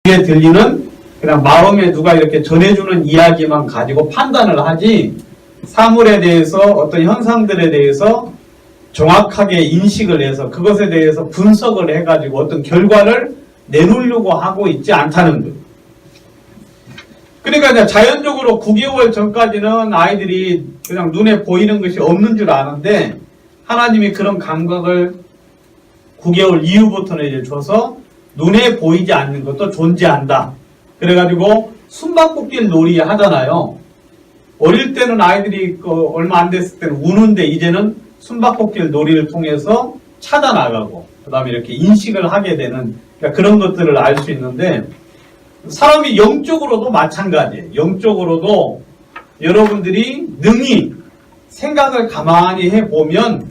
귀에 들리는 그냥 마음에 누가 이렇게 전해주는 이야기만 가지고 판단을 하지 사물에 대해서 어떤 현상들에 대해서 정확하게 인식을 해서 그것에 대해서 분석을 해가지고 어떤 결과를 내놓으려고 하고 있지 않다는 거예요. 그러니까 이제 자연적으로 9개월 전까지는 아이들이 그냥 눈에 보이는 것이 없는 줄 아는데 하나님이 그런 감각을 9개월 이후부터는 이제 줘서 눈에 보이지 않는 것도 존재한다. 그래가지고 숨바꼭질 놀이 하잖아요. 어릴 때는 아이들이 얼마 안 됐을 때는 우는데 이제는 숨바꼭질 놀이를 통해서 찾아나가고 그 다음에 이렇게 인식을 하게 되는 그러니까 그런 것들을 알 수 있는데 사람이 영적으로도 마찬가지예요. 영적으로도 여러분들이 능히 생각을 가만히 해보면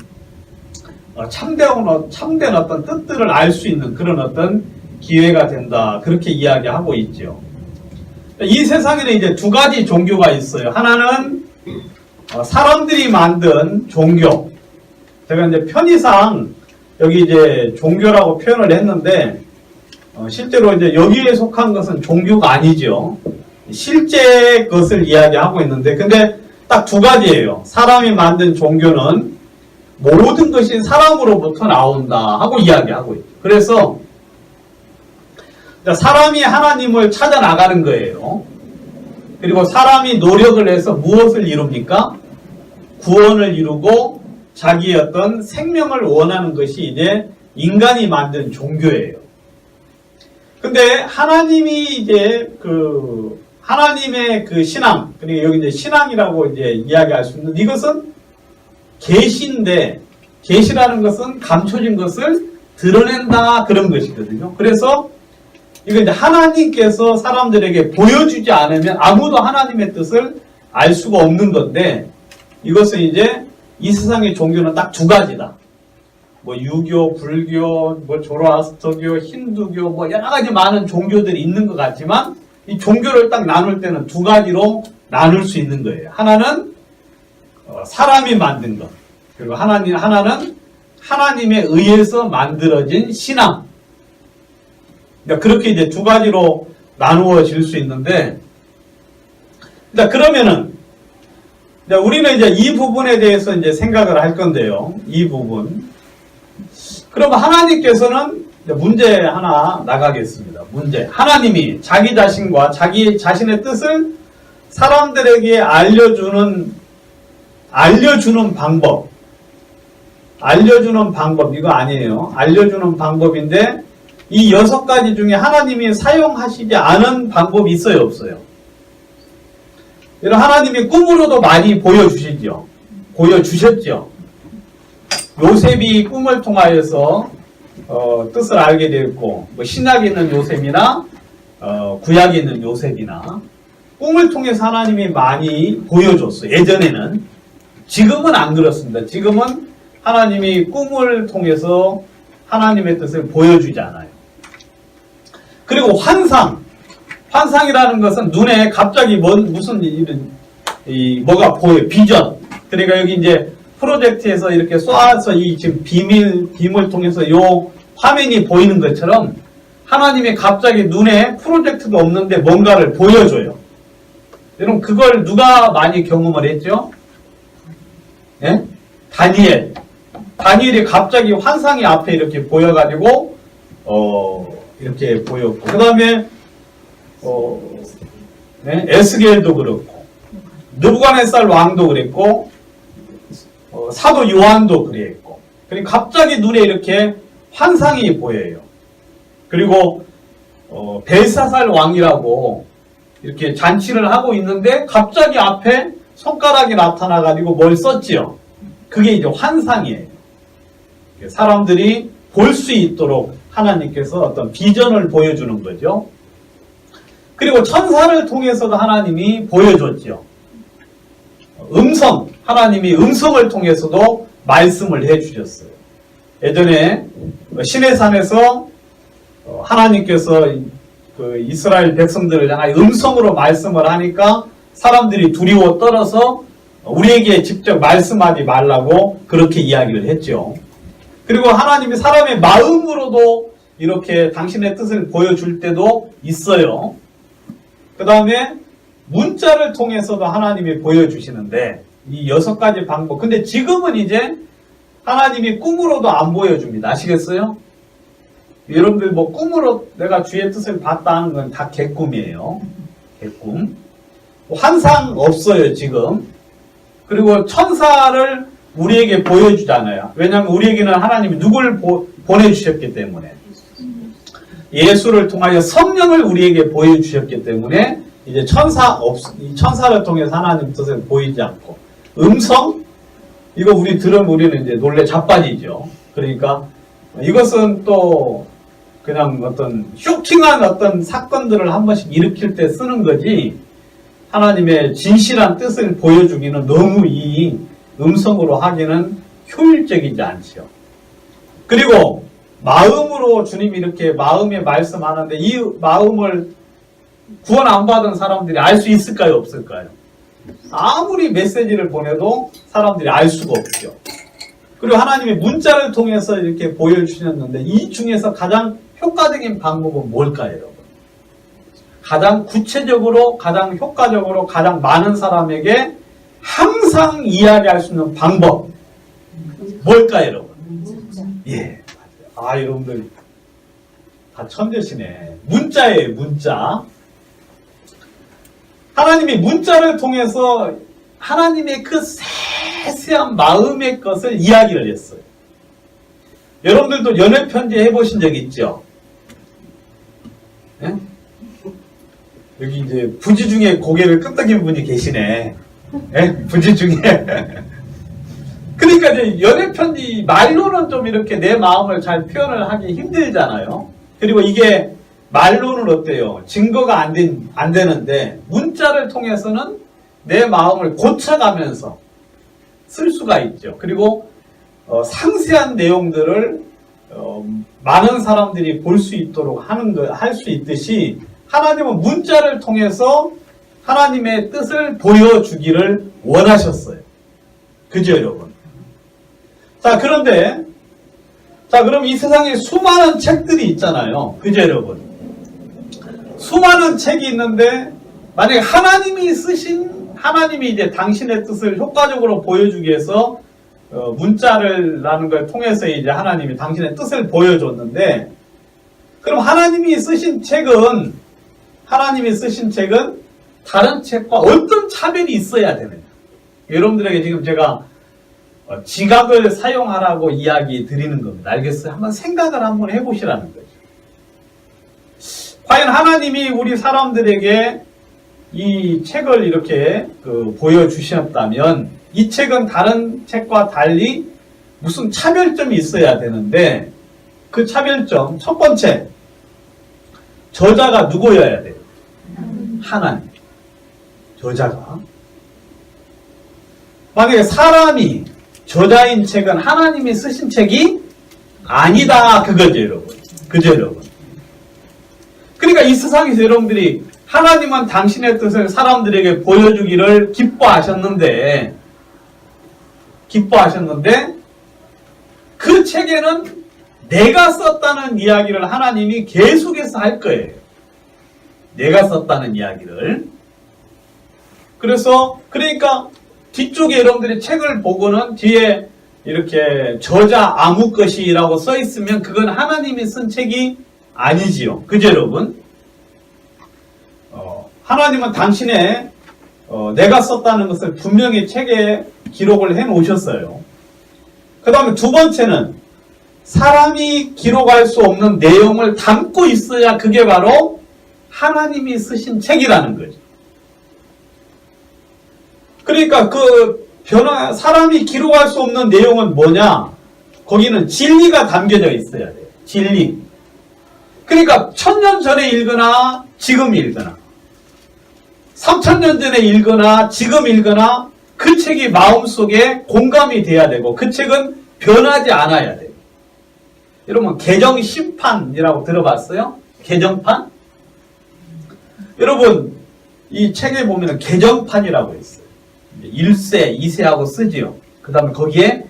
참된 어떤 뜻들을 알 수 있는 그런 어떤 기회가 된다. 그렇게 이야기하고 있죠. 이 세상에는 이제 두 가지 종교가 있어요. 하나는 사람들이 만든 종교. 제가 이제 편의상 여기 이제 종교라고 표현을 했는데 실제로 이제 여기에 속한 것은 종교가 아니죠. 실제 것을 이야기하고 있는데 근데 딱 두 가지예요. 사람이 만든 종교는 모든 것이 사람으로부터 나온다 하고 이야기하고 있죠. 그래서 사람이 하나님을 찾아 나가는 거예요. 그리고 사람이 노력을 해서 무엇을 이룹니까? 구원을 이루고 자기의 어떤 생명을 원하는 것이 이제 인간이 만든 종교예요. 근데 하나님이 이제 하나님의 그 신앙, 그리고 여기 이제 신앙이라고 이제 이야기할 수 있는 이것은 계시인데 계시라는 것은 감춰진 것을 드러낸다 그런 것이거든요. 그래서 이거 이제 하나님께서 사람들에게 보여주지 않으면 아무도 하나님의 뜻을 알 수가 없는 건데 이것은 이제 이 세상의 종교는 딱 두 가지다. 뭐 유교, 불교, 뭐 조로아스터교, 힌두교, 뭐 여러 가지 많은 종교들이 있는 것 같지만 이 종교를 딱 나눌 때는 두 가지로 나눌 수 있는 거예요. 하나는 사람이 만든 것, 그리고 하나는 하나님에 의해서 만들어진 신앙. 그러니까 그렇게 이제 두 가지로 나누어질 수 있는데, 그러면은 우리는 이제 이 부분에 대해서 이제 생각을 할 건데요. 이 부분. 그러면 하나님께서는 문제 하나 나가겠습니다. 문제. 하나님이 자기 자신과 자기 자신의 뜻을 사람들에게 알려주는 방법. 알려주는 방법, 이거 아니에요. 알려주는 방법인데, 이 6가지 중에 하나님이 사용하시지 않은 방법이 있어요, 없어요? 이런 하나님이 꿈으로도 많이 보여주셨죠. 요셉이 꿈을 통하여서 뜻을 알게 되었고, 뭐 신약에 있는 요셉이나 구약에 있는 요셉이나 꿈을 통해서 하나님이 많이 보여줬어요. 예전에는. 지금은 안 그렇습니다. 지금은 하나님이 꿈을 통해서 하나님의 뜻을 보여주지 않아요. 그리고 환상이라는 것은 눈에 갑자기 무슨 뭐가 보여요. 비전. 그러니까 여기 이제 프로젝트에서 이렇게 쏴서 이 지금 빔을 통해서 요 화면이 보이는 것처럼 하나님이 갑자기 눈에 프로젝트도 없는데 뭔가를 보여줘요. 여러분 그걸 누가 많이 경험을 했죠? 예? 다니엘이 갑자기 환상이 앞에 이렇게 보여가지고 이렇게 보였고 그 다음에 에스겔도 그렇고 느부갓네살 왕도 그랬고 사도 요한도 그랬고 그리고 갑자기 눈에 이렇게 환상이 보여요. 그리고 벨사살 왕이라고 이렇게 잔치를 하고 있는데 갑자기 앞에 손가락이 나타나가지고 뭘 썼지요. 그게 이제 환상이에요. 사람들이 볼 수 있도록 하나님께서 어떤 비전을 보여주는 거죠. 그리고 천사를 통해서도 하나님이 보여줬죠. 하나님이 음성을 통해서도 말씀을 해주셨어요. 예전에 시내산에서 하나님께서 그 이스라엘 백성들을 향하여 음성으로 말씀을 하니까 사람들이 두려워 떨어서 우리에게 직접 말씀하지 말라고 그렇게 이야기를 했죠. 그리고 하나님이 사람의 마음으로도 이렇게 당신의 뜻을 보여줄 때도 있어요. 그 다음에 문자를 통해서도 하나님이 보여주시는데 이 6가지 방법. 근데 지금은 이제 하나님이 꿈으로도 안 보여줍니다. 아시겠어요? 여러분들 뭐 꿈으로 내가 주의 뜻을 봤다 하는 건 다 개꿈이에요. 개꿈. 환상 없어요, 지금. 그리고 천사를 우리에게 보여주잖아요. 왜냐하면 우리에게는 하나님이 누굴 보내주셨기 때문에. 예수를 통하여 성령을 우리에게 보여주셨기 때문에 이제 천사를 통해서 하나님 뜻을 보이지 않고. 음성? 이거 우리 들으면 우리는 이제 놀래 자빠지죠. 그러니까 이것은 또 그냥 어떤 쇼킹한 어떤 사건들을 한 번씩 일으킬 때 쓰는 거지 하나님의 진실한 뜻을 보여주기는 너무 이 음성으로 하기는 효율적이지 않죠. 그리고 마음으로 주님이 이렇게 마음에 말씀하는데 이 마음을 구원 안 받은 사람들이 알 수 있을까요? 없을까요? 아무리 메시지를 보내도 사람들이 알 수가 없죠. 그리고 하나님의 문자를 통해서 이렇게 보여주셨는데 이 중에서 가장 효과적인 방법은 뭘까요, 여러분? 가장 구체적으로, 가장 효과적으로, 가장 많은 사람에게 항상 이야기할 수 있는 방법 뭘까요, 여러분? 예, 맞아요. 여러분들 다 천재시네. 문자예요, 문자. 하나님이 문자를 통해서 하나님의 그 세세한 마음의 것을 이야기를 했어요. 여러분들도 연애 편지 해보신 적 있죠? 네? 여기 이제 부지 중에 고개를 끄덕이는 분이 계시네. 네? 부지 중에. 그러니까 이제 연애 편지 말로는 좀 이렇게 내 마음을 잘 표현을 하기 힘들잖아요. 그리고 이게 말로는 어때요? 증거가 안 되는데 문자를 통해서는 내 마음을 고쳐가면서 쓸 수가 있죠. 그리고 상세한 내용들을 많은 사람들이 볼 수 있도록 할 수 있듯이 하나님은 문자를 통해서 하나님의 뜻을 보여주기를 원하셨어요. 그죠, 여러분? 자, 그런데 그럼 이 세상에 수많은 책들이 있잖아요. 그죠, 여러분? 수많은 책이 있는데 만약에 하나님이 이제 당신의 뜻을 효과적으로 보여주기 위해서 문자라는 걸 통해서 이제 하나님이 당신의 뜻을 보여줬는데 그럼 하나님이 쓰신 책은 다른 책과 어떤 차별이 있어야 되느냐? 여러분들에게 지금 제가 지각을 사용하라고 이야기 드리는 겁니다. 알겠어요? 한번 생각을 한번 해보시라는 거죠. 과연 하나님이 우리 사람들에게 이 책을 이렇게 보여주셨다면 이 책은 다른 책과 달리 무슨 차별점이 있어야 되는데 그 차별점 첫 번째 저자가 누구여야 돼요? 하나님. 저자가. 만약에 사람이 저자인 책은 하나님이 쓰신 책이 아니다 그거죠, 여러분. 그죠, 여러분? 그러니까 이 세상에서 여러분들이 하나님은 당신의 뜻을 사람들에게 보여주기를 기뻐하셨는데 그 책에는 내가 썼다는 이야기를 하나님이 계속해서 할 거예요. 내가 썼다는 이야기를. 그러니까 뒤쪽에 여러분들이 책을 보고는 뒤에 이렇게 저자 아무 것이라고 써 있으면 그건 하나님이 쓴 책이 아니지요. 그죠, 여러분? 하나님은 당신의 내가 썼다는 것을 분명히 책에 기록을 해 놓으셨어요. 그 다음에 두 번째는 사람이 기록할 수 없는 내용을 담고 있어야 그게 바로 하나님이 쓰신 책이라는 거죠. 그러니까 사람이 기록할 수 없는 내용은 뭐냐? 거기는 진리가 담겨져 있어야 돼요. 진리. 그러니까 1000년 전에 읽거나 지금 읽거나 3000년 전에 읽거나 지금 읽거나 그 책이 마음속에 공감이 돼야 되고 그 책은 변하지 않아야 돼요. 여러분 개정심판이라고 들어봤어요? 개정판? 여러분 이 책에 보면 개정판이라고 있어요. 1세, 2세하고 쓰지요. 그 다음에 거기에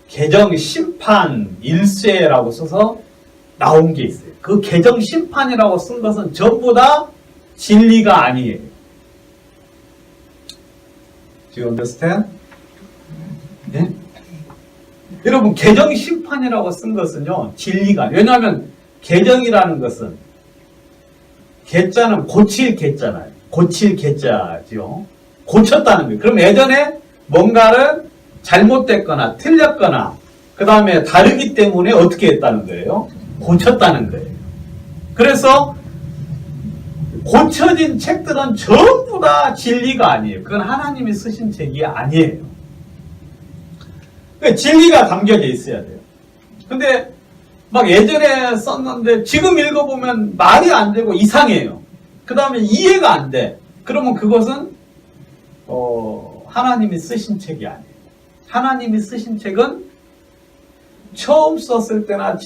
개정심판 1세라고 써서 나온 게 있어요. 그 개정 심판이라고 쓴 것은 전부 다 진리가 아니에요. Do you understand? 네? 여러분, 개정 심판이라고 쓴 것은요, 진리가 아니에요. 왜냐하면 개정이라는 것은 개자는 고칠 개자잖아요. 고칠 개자죠. 고쳤다는 거예요. 그럼 예전에 뭔가를 잘못됐거나 틀렸거나 그 다음에 다르기 때문에 어떻게 했다는 거예요? 고쳤다는 거예요. 그래서 고쳐진 책들은 전부 다 진리가 아니에요. 그건 하나님이 쓰신 책이 아니에요. 그러니까 진리가 담겨져 있어야 돼요. 근데 막 예전에 썼는데 지금 읽어보면 말이 안 되고 이상해요. 그 다음에 이해가 안 돼. 그러면 그것은 하나님이 쓰신 책이 아니에요. 하나님이 쓰신 책은 처음 썼을 때나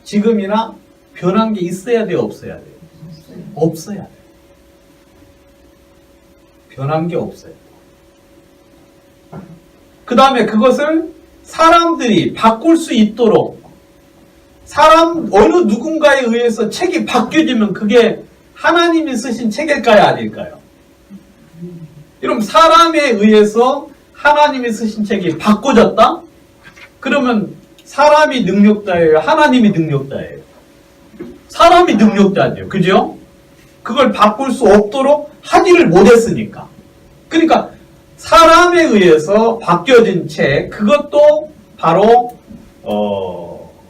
지금이나 변한 게 있어야 돼요, 없어야 돼요? 없어야 돼요. 변한 게 없어요. 그 다음에 그것을 사람들이 바꿀 수 있도록 어느 누군가에 의해서 책이 바뀌어지면 그게 하나님이 쓰신 책일까요, 아닐까요? 여러분, 사람에 의해서 하나님이 쓰신 책이 바꿔졌다? 그러면 사람이 능력자예요? 하나님이 능력자예요? 사람이 능력자죠. 그죠? 그걸 바꿀 수 없도록 하지를 못했으니까. 그러니까 사람에 의해서 바뀌어진 책, 그것도 바로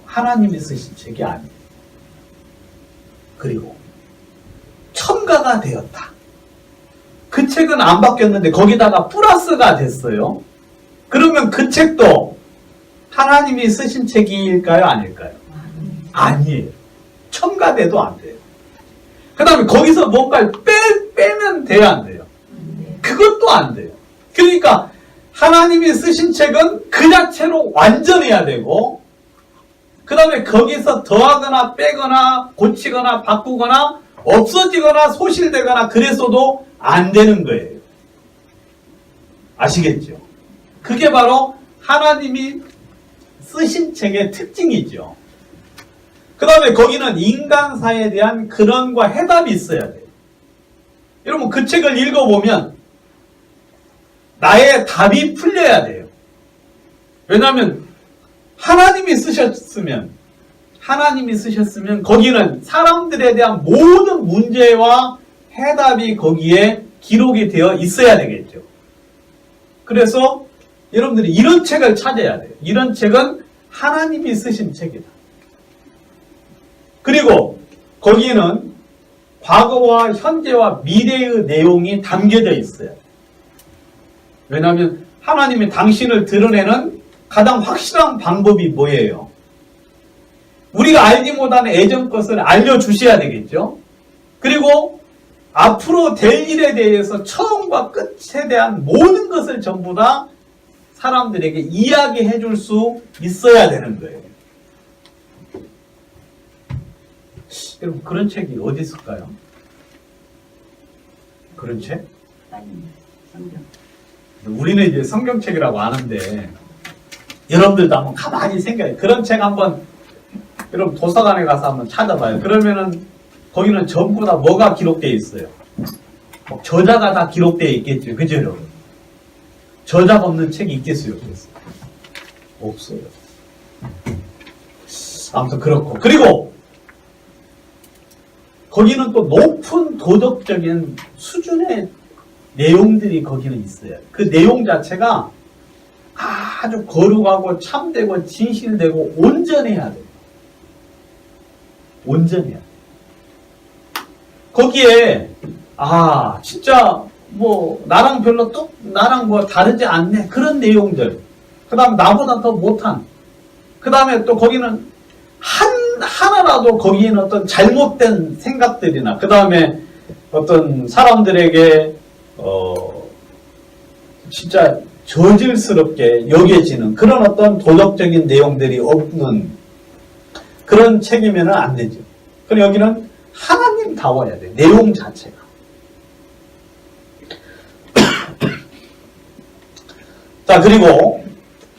하나님이 쓰신 책이 아니에요. 그리고 첨가가 되었다. 그 책은 안 바뀌었는데 거기다가 플러스가 됐어요. 그러면 그 책도 하나님이 쓰신 책일까요? 아닐까요? 아니에요. 첨가돼도 안 돼요. 그 다음에 거기서 뭔가를 빼면 돼야 안 돼요? 그것도 안 돼요. 그러니까 하나님이 쓰신 책은 그 자체로 완전해야 되고, 그 다음에 거기서 더하거나 빼거나 고치거나 바꾸거나 없어지거나 소실되거나 그랬어도 안 되는 거예요. 아시겠죠? 그게 바로 하나님이 쓰신 책의 특징이죠. 그 다음에 거기는 인간사에 대한 근원과 해답이 있어야 돼요. 여러분, 그 책을 읽어보면 나의 답이 풀려야 돼요. 왜냐하면 하나님이 쓰셨으면 거기는 사람들에 대한 모든 문제와 해답이 거기에 기록이 되어 있어야 되겠죠. 그래서 여러분들이 이런 책을 찾아야 돼요. 이런 책은 하나님이 쓰신 책이다. 그리고 거기에는 과거와 현재와 미래의 내용이 담겨져 있어요. 왜냐하면 하나님이 당신을 드러내는 가장 확실한 방법이 뭐예요? 우리가 알지 못하는 예전 것을 알려주셔야 되겠죠. 그리고 앞으로 될 일에 대해서 처음과 끝에 대한 모든 것을 전부 다 사람들에게 이야기해 줄 수 있어야 되는 거예요. 여러분, 그런 책이 어디 있을까요? 그런 책? 성경. 우리는 이제 성경책이라고 아는데 여러분들도 한번 가만히 생각해요. 그런 책 한번 여러분 도서관에 가서 한번 찾아봐요. 그러면은 거기는 전부 다 뭐가 기록되어 있어요? 저자가 다 기록되어 있겠죠. 그죠, 여러분? 저자가 없는 책이 있겠어요? 없겠어요? 없어요. 아무튼 그렇고. 그리고 거기는 또 높은 도덕적인 수준의 내용들이 거기는 있어요. 그 내용 자체가 아주 거룩하고 참되고 진실되고 온전해야 돼요. 온전해야 돼요. 거기에 진짜 나랑 별로 나랑 다르지 않네 그런 내용들, 그 다음 나보다 더 못한, 그 다음에 또 거기는 하나라도 거기에는 어떤 잘못된 생각들이나 그 다음에 어떤 사람들에게 진짜 저질스럽게 여겨지는 그런 어떤 도덕적인 내용들이 없는 그런 책이면 안 되죠. 그럼 여기는 하나님다워야 돼. 내용 자체가. 자, 그리고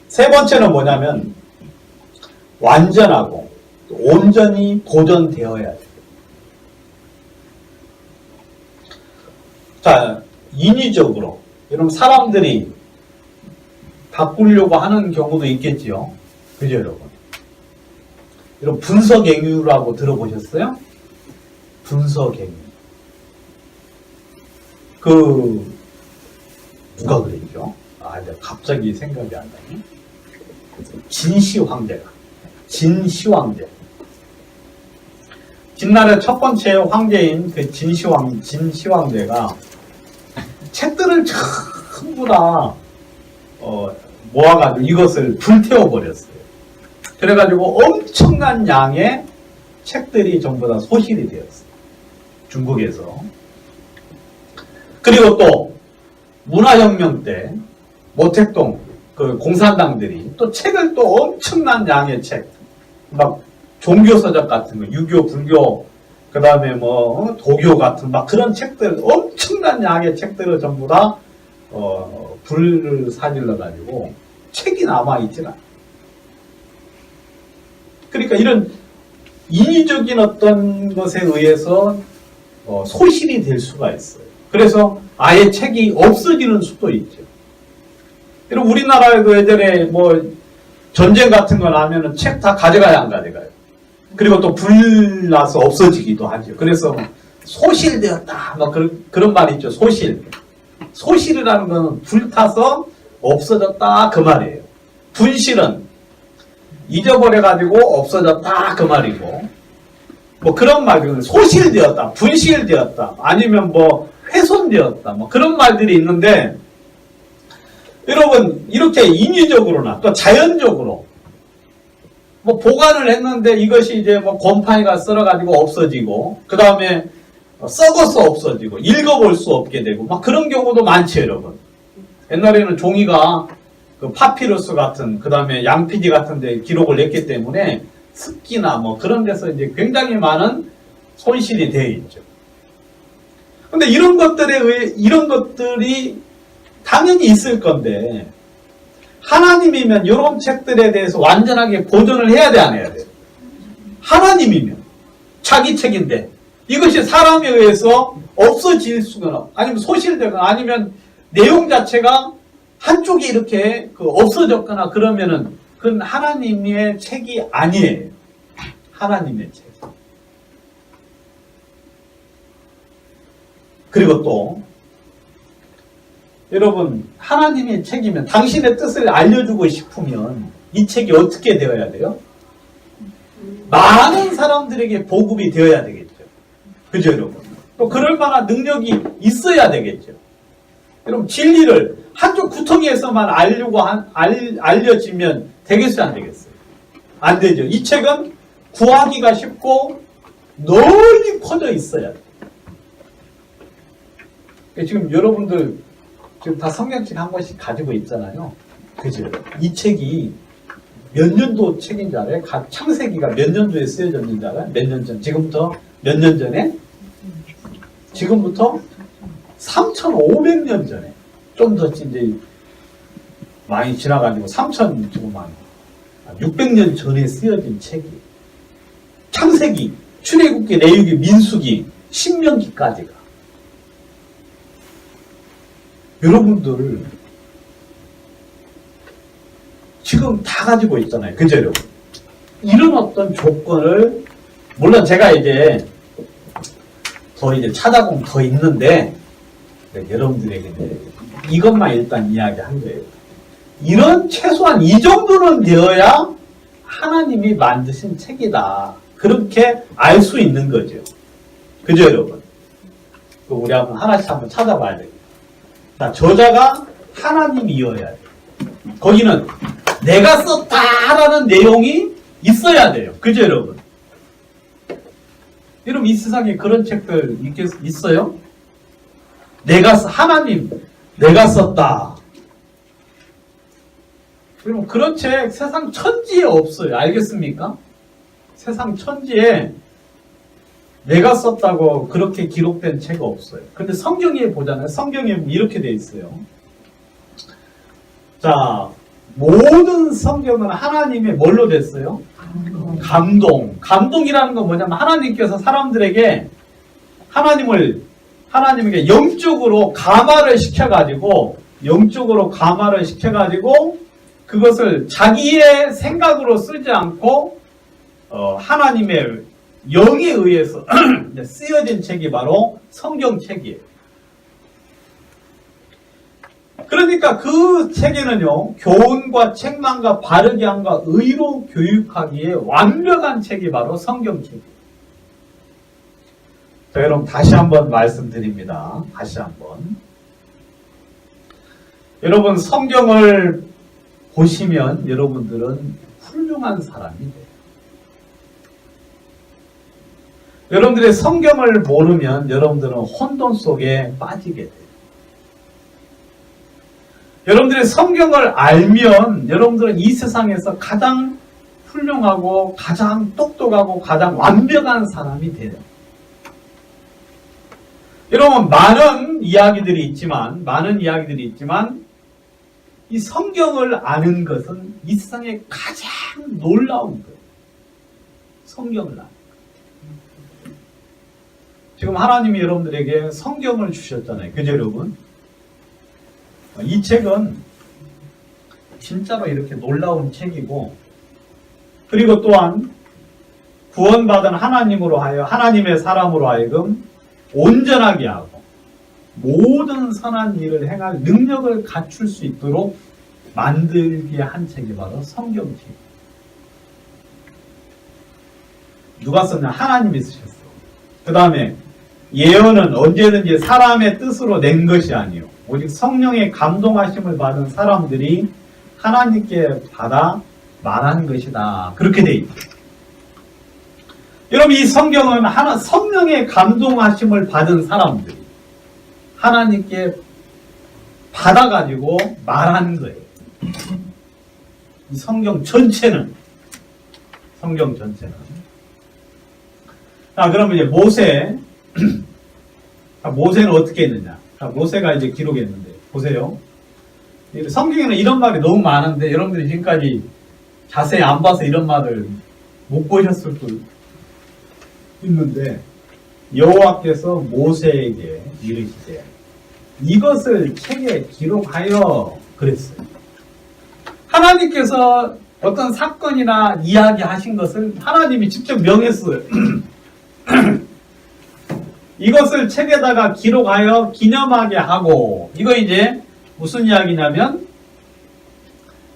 세 번째는 뭐냐면 완전하고 온전히 보존되어야 돼요. 자, 인위적으로 여러분 사람들이 바꾸려고 하는 경우도 있겠지요. 그죠, 여러분? 여러분 분석행위라고 들어보셨어요? 분석행위. 누가 그랬죠? 갑자기 생각이 안 나네. 진시황제가. 진시황제. 진나라의 첫 번째 황제인 그 진시황제가 책들을 전부 다 모아가지고 이것을 불태워버렸어요. 그래가지고 엄청난 양의 책들이 전부 다 소실이 되었어요. 중국에서. 그리고 또 문화혁명 때 모택동 그 공산당들이 또 책을 또 엄청난 양의 책, 막 종교서적 같은 거, 유교, 불교, 그 다음에 뭐 도교 같은 막 그런 책들, 엄청난 양의 책들을 전부 다 불을 사질러 가지고 책이 남아있질 않아요. 그러니까 이런 인위적인 어떤 것에 의해서 소실이 될 수가 있어요. 그래서 아예 책이 없어지는 수도 있죠. 그리고 우리나라에도 예전에 뭐 전쟁 같은 거 나면은 책 다 가져가야 안 가져가요. 그리고 또 불나서 없어지기도 하죠. 그래서 소실되었다. 뭐 그런 말이 있죠. 소실. 소실이라는 건 불타서 없어졌다. 그 말이에요. 분실은 잊어버려가지고 없어졌다. 그 말이고. 뭐 그런 말들은 소실되었다. 분실되었다. 아니면 뭐 훼손되었다. 뭐 그런 말들이 있는데 여러분 이렇게 인위적으로나 또 자연적으로 뭐 보관을 했는데 이것이 이제 뭐 곰팡이가 썰어가지고 없어지고 그 다음에 썩어서 없어지고 읽어볼 수 없게 되고 막 그런 경우도 많죠, 여러분. 옛날에는 종이가 그 파피루스 같은 그 다음에 양피지 같은 데 기록을 냈기 때문에 습기나 뭐 그런 데서 이제 굉장히 많은 손실이 되어 있죠. 근데 이런 것들이 당연히 있을 건데 하나님이면 이런 책들에 대해서 완전하게 보존을 해야 돼, 안 해야 돼? 하나님이면 자기 책인데 이것이 사람에 의해서 없어질 수거나 아니면 소실되거나 아니면 내용 자체가 한쪽이 이렇게 없어졌거나 그러면은 그건 하나님의 책이 아니에요. 하나님의 책. 그리고 또 여러분 하나님의 책이면 당신의 뜻을 알려주고 싶으면 이 책이 어떻게 되어야 돼요? 많은 사람들에게 보급이 되어야 되겠죠. 그죠, 여러분? 또 그럴 만한 능력이 있어야 되겠죠. 여러분 진리를 한쪽 구덩이에서만 알려지면 되겠어요, 안 되겠어요? 안 되죠. 이 책은 구하기가 쉽고 널리 퍼져 있어야 돼요. 지금 여러분들 지금 다 성경책 한 권씩 가지고 있잖아요. 그죠? 이 책이 몇 년도 책인 줄 알아요? 창세기가 몇 년도에 쓰여졌는 줄 알아요? 몇 년 전? 지금부터 몇 년 전에? 지금부터 3,500년 전에. 좀 더 이제 많이 지나가지고 600년 전에 쓰여진 책이. 창세기, 출애굽기, 레위기, 민수기, 신명기까지가. 여러분들 지금 다 가지고 있잖아요. 그죠, 여러분? 이런 어떤 조건을 물론 제가 이제 더 이제 찾아보면 더 있는데 여러분들에게 이것만 일단 이야기한 거예요. 이런 최소한 이 정도는 되어야 하나님이 만드신 책이다. 그렇게 알 수 있는 거죠. 그죠, 여러분? 우리 하나씩 한번 찾아봐야 돼요. 자, 저자가 하나님이어야 돼요. 거기는 내가 썼다라는 내용이 있어야 돼요. 그죠, 여러분? 여러분, 이 세상에 그런 책들 있어요? 하나님, 내가 썼다. 여러분, 그런 책 세상 천지에 없어요. 알겠습니까? 세상 천지에 내가 썼다고 그렇게 기록된 책 없어요. 근데 성경에 보잖아요. 성경에 이렇게 돼 있어요. 자, 모든 성경은 하나님의 뭘로 됐어요? 감동. 감동이라는 건 뭐냐면 하나님께서 사람들에게 하나님에게 영적으로 감화를 시켜가지고 그것을 자기의 생각으로 쓰지 않고 하나님의 영에 의해서 쓰여진 책이 바로 성경책이에요. 그러니까 그 책에는요, 교훈과 책망과 바르게 함과 의로 교육하기에 완벽한 책이 바로 성경책이에요. 자, 여러분 다시 한번 말씀드립니다. 다시 한번. 여러분 성경을 보시면 여러분들은 훌륭한 사람이 돼요. 여러분들의 성경을 모르면 여러분들은 혼돈 속에 빠지게 돼요. 여러분들의 성경을 알면 여러분들은 이 세상에서 가장 훌륭하고 가장 똑똑하고 가장 완벽한 사람이 돼요. 여러분 많은 이야기들이 있지만 이 성경을 아는 것은 이 세상에 가장 놀라운 거예요. 성경을 아는 것. 지금 하나님이 여러분들에게 성경을 주셨잖아요. 그죠 여러분? 이 책은 진짜로 이렇게 놀라운 책이고, 그리고 또한 구원받은 하나님의 사람으로 하여금 온전하게 하고 모든 선한 일을 행할 능력을 갖출 수 있도록 만들게 한 책이 바로 성경책. 누가 썼냐? 하나님이 쓰셨어. 그 다음에 예언은 언제든지 사람의 뜻으로 낸 것이 아니요 오직 성령의 감동하심을 받은 사람들이 하나님께 받아 말한 것이다. 그렇게 돼 있죠. 여러분 이 성경은 성령의 감동하심을 받은 사람들이 하나님께 받아가지고 말하는 거예요. 이 성경 전체는. 자, 그러면 이제 모세는 어떻게 했느냐? 자, 모세가 이제 기록했는데, 보세요. 성경에는 이런 말이 너무 많은데, 여러분들이 지금까지 자세히 안 봐서 이런 말을 못 보셨을 수도 있는데, 여호와께서 모세에게 이르시되, 이것을 책에 기록하여 그랬어요. 하나님께서 어떤 사건이나 이야기하신 것을 하나님이 직접 명했어요. 이것을 책에다가 기록하여 기념하게 하고, 이거 이제 무슨 이야기냐면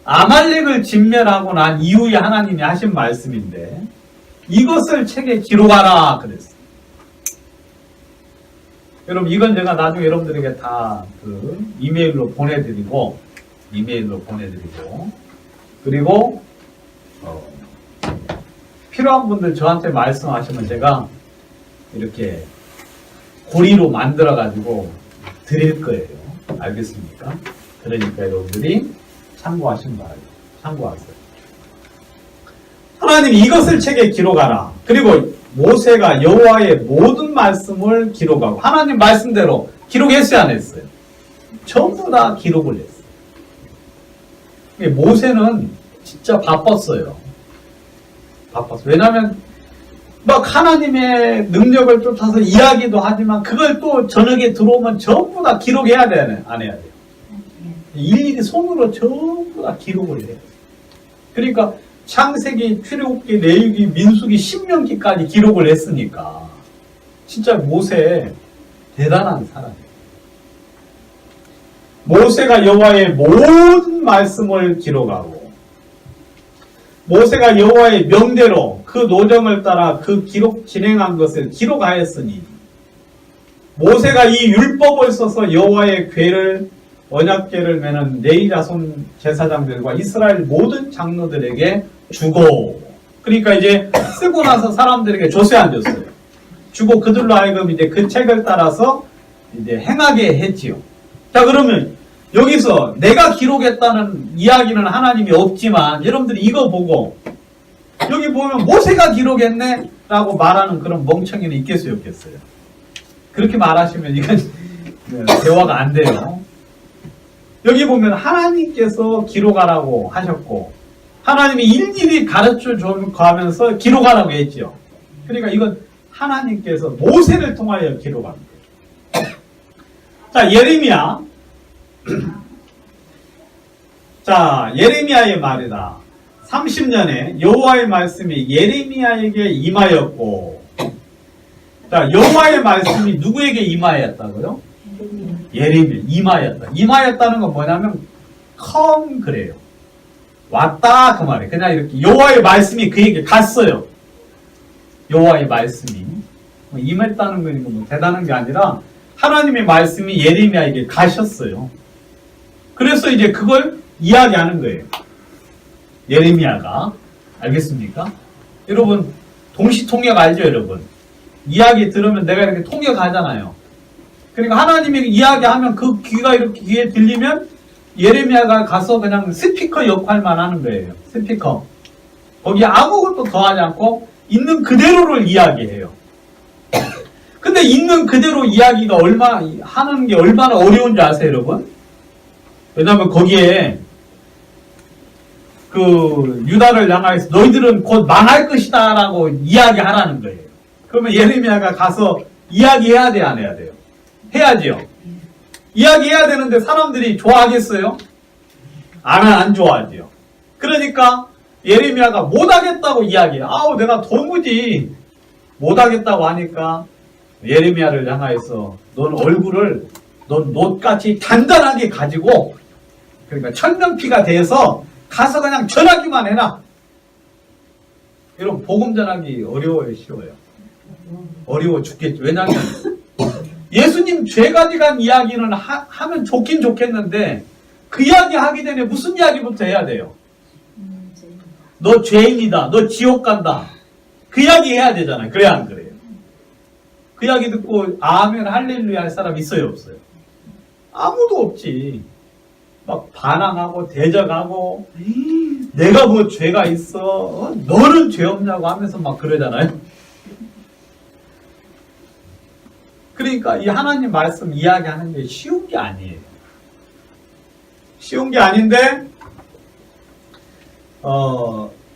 아말렉을 진멸하고 난 이후에 하나님이 하신 말씀인데, 이것을 책에 기록하라 그랬어요. 여러분 이건 제가 나중에 여러분들에게 다 이메일로 보내드리고 그리고 필요한 분들 저한테 말씀하시면 제가 이렇게 고리로 만들어 가지고 드릴 거예요. 알겠습니까? 그러니까 여러분들이 참고하시면 참고하세요. 하나님이 이것을 책에 기록하라. 그리고 모세가 여호와의 모든 말씀을 기록하고, 하나님 말씀대로 기록했어요, 안 했어요? 전부 다 기록을 했어요. 모세는 진짜 바빴어요. 왜냐하면 막 하나님의 능력을 쫓아서 이야기도 하지만 그걸 또 저녁에 들어오면 전부 다 기록해야 되네, 안 해야 돼요? 일일이 손으로 전부 다 기록을 해요. 그러니까 창세기, 출애굽기, 레위기, 민수기, 신명기까지 기록을 했으니까 진짜 모세 대단한 사람이에요. 모세가 여호와의 모든 말씀을 기록하고, 모세가 여호와의 명대로 그 노정을 따라 그 기록 진행한 것을 기록하였으니, 모세가 이 율법을 써서 여호와의 궤를 언약궤를 매는 레위 자손 제사장들과 이스라엘 모든 장로들에게 주고, 그러니까 이제 쓰고 나서 사람들에게 조세 안 줬어요. 주고 그들로 하여금 이제 그 책을 따라서 이제 행하게 했지요. 자, 그러면 여기서 내가 기록했다는 이야기는 하나님이 없지만 여러분들이 이거 보고 여기 보면 모세가 기록했네 라고 말하는 그런 멍청이는 있겠어요, 없겠어요? 그렇게 말하시면 이건 대화가 안 돼요. 여기 보면 하나님께서 기록하라고 하셨고, 하나님이 일일이 가르쳐 가면서 기록하라고 했죠. 그러니까 이건 하나님께서 모세를 통하여 기록한 거예요. 자, 예레미야. 자, 예레미야의 말이다. 30년에 여호와의 말씀이 예레미야에게 임하였고, 자, 여호와의 말씀이 누구에게 임하였다고요? 예레미야. 임하였다. 임하였다는 건 뭐냐면 come 그래요. 왔다 그 말이에요. 그냥 이렇게 여호와의 말씀이 그에게 갔어요. 여호와의 말씀이 임했다는 거니까 뭐 대단한 게 아니라 하나님의 말씀이 예레미야에게 가셨어요. 그래서 이제 그걸 이야기하는 거예요. 예레미야가. 알겠습니까? 여러분 동시통역 알죠, 여러분? 이야기 들으면 내가 이렇게 통역하잖아요. 그러니까 하나님이 이야기하면 그 귀가 이렇게 귀에 들리면 예레미야가 가서 그냥 스피커 역할만 하는 거예요. 스피커. 거기에 아무것도 더하지 않고 있는 그대로를 이야기해요. 근데 있는 그대로 이야기가 하는 게 얼마나 어려운지 아세요, 여러분? 왜냐면 거기에 그 유다를 향해서 너희들은 곧 망할 것이다 라고 이야기하라는 거예요. 그러면 예레미야가 가서 이야기해야 돼, 안 해야 돼요? 해야지요. 이야기해야 되는데 사람들이 좋아하겠어요? 안 좋아하지요. 그러니까 예레미야가 못하겠다고 이야기해요. 아우, 내가 도무지 못하겠다고 하니까 예레미야를 향하여서 넌 얼굴을 넌 놋같이 단단하게 가지고, 그러니까 천명피가 돼서 가서 그냥 전하기만 해라. 여러분 복음 전하기 어려워요, 쉬워요? 어려워 죽겠죠. 왜냐하면 예수님 죄가 지간 이야기는 하면 좋긴 좋겠는데 그 이야기 하기 전에 무슨 이야기부터 해야 돼요? 너 죄인이다. 너 지옥 간다. 그 이야기 해야 되잖아요. 그래야 안 그래요? 그 이야기 듣고 아멘 할렐루야 할 사람 있어요, 없어요? 아무도 없지. 막 반항하고 대적하고 내가 뭐 죄가 있어? 너는 죄 없냐고 하면서 막 그러잖아요. 그러니까 이 하나님 말씀 이야기하는 게 쉬운 게 아니에요. 쉬운 게 아닌데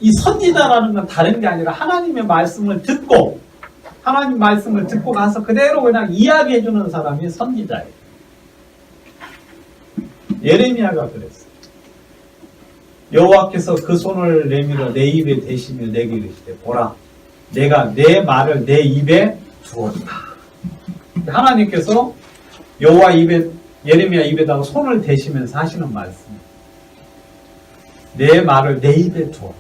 이 선지자라는 건 다른 게 아니라 하나님의 말씀을 듣고 하나님 말씀을 듣고 가서 그대로 그냥 이야기해 주는 사람이 선지자예요. 예레미야가 그랬어요. 여호와께서 그 손을 내밀어 내 입에 대시며 내게 이르시되 보라 내가 내 말을 내 입에 두었다. 하나님께서 여호와 입에 예레미야 입에다가 손을 대시면서 하시는 말씀. 내 말을 내 입에 두었다.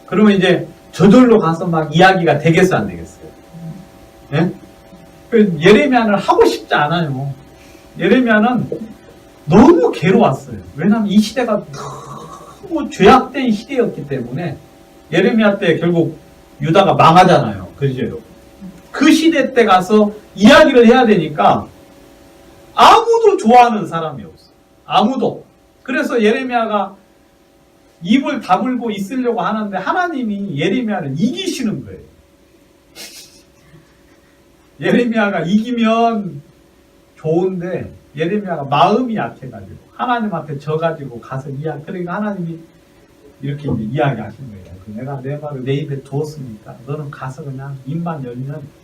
그러면 이제 저절로 가서 막 이야기가 되겠어 안 되겠어요? 예? 예레미야는 하고 싶지 않아요. 예레미야는 너무 괴로웠어요. 왜냐하면 이 시대가 너무 죄악된 시대였기 때문에 예레미야 때 결국 유다가 망하잖아요. 그죠? 그 시대 때 가서 이야기를 해야 되니까 아무도 좋아하는 사람이 없어요. 아무도. 그래서 예레미야가 입을 다물고 있으려고 하는데 하나님이 예레미야를 이기시는 거예요. 예레미야가 이기면 좋은데 예레미야가 마음이 약해가지고 하나님한테 져가지고 가서 그러니까 하나님이 이렇게 이제 이야기하신 거예요. 내가 내 말을 내 입에 두었으니까 너는 가서 그냥 입만 열면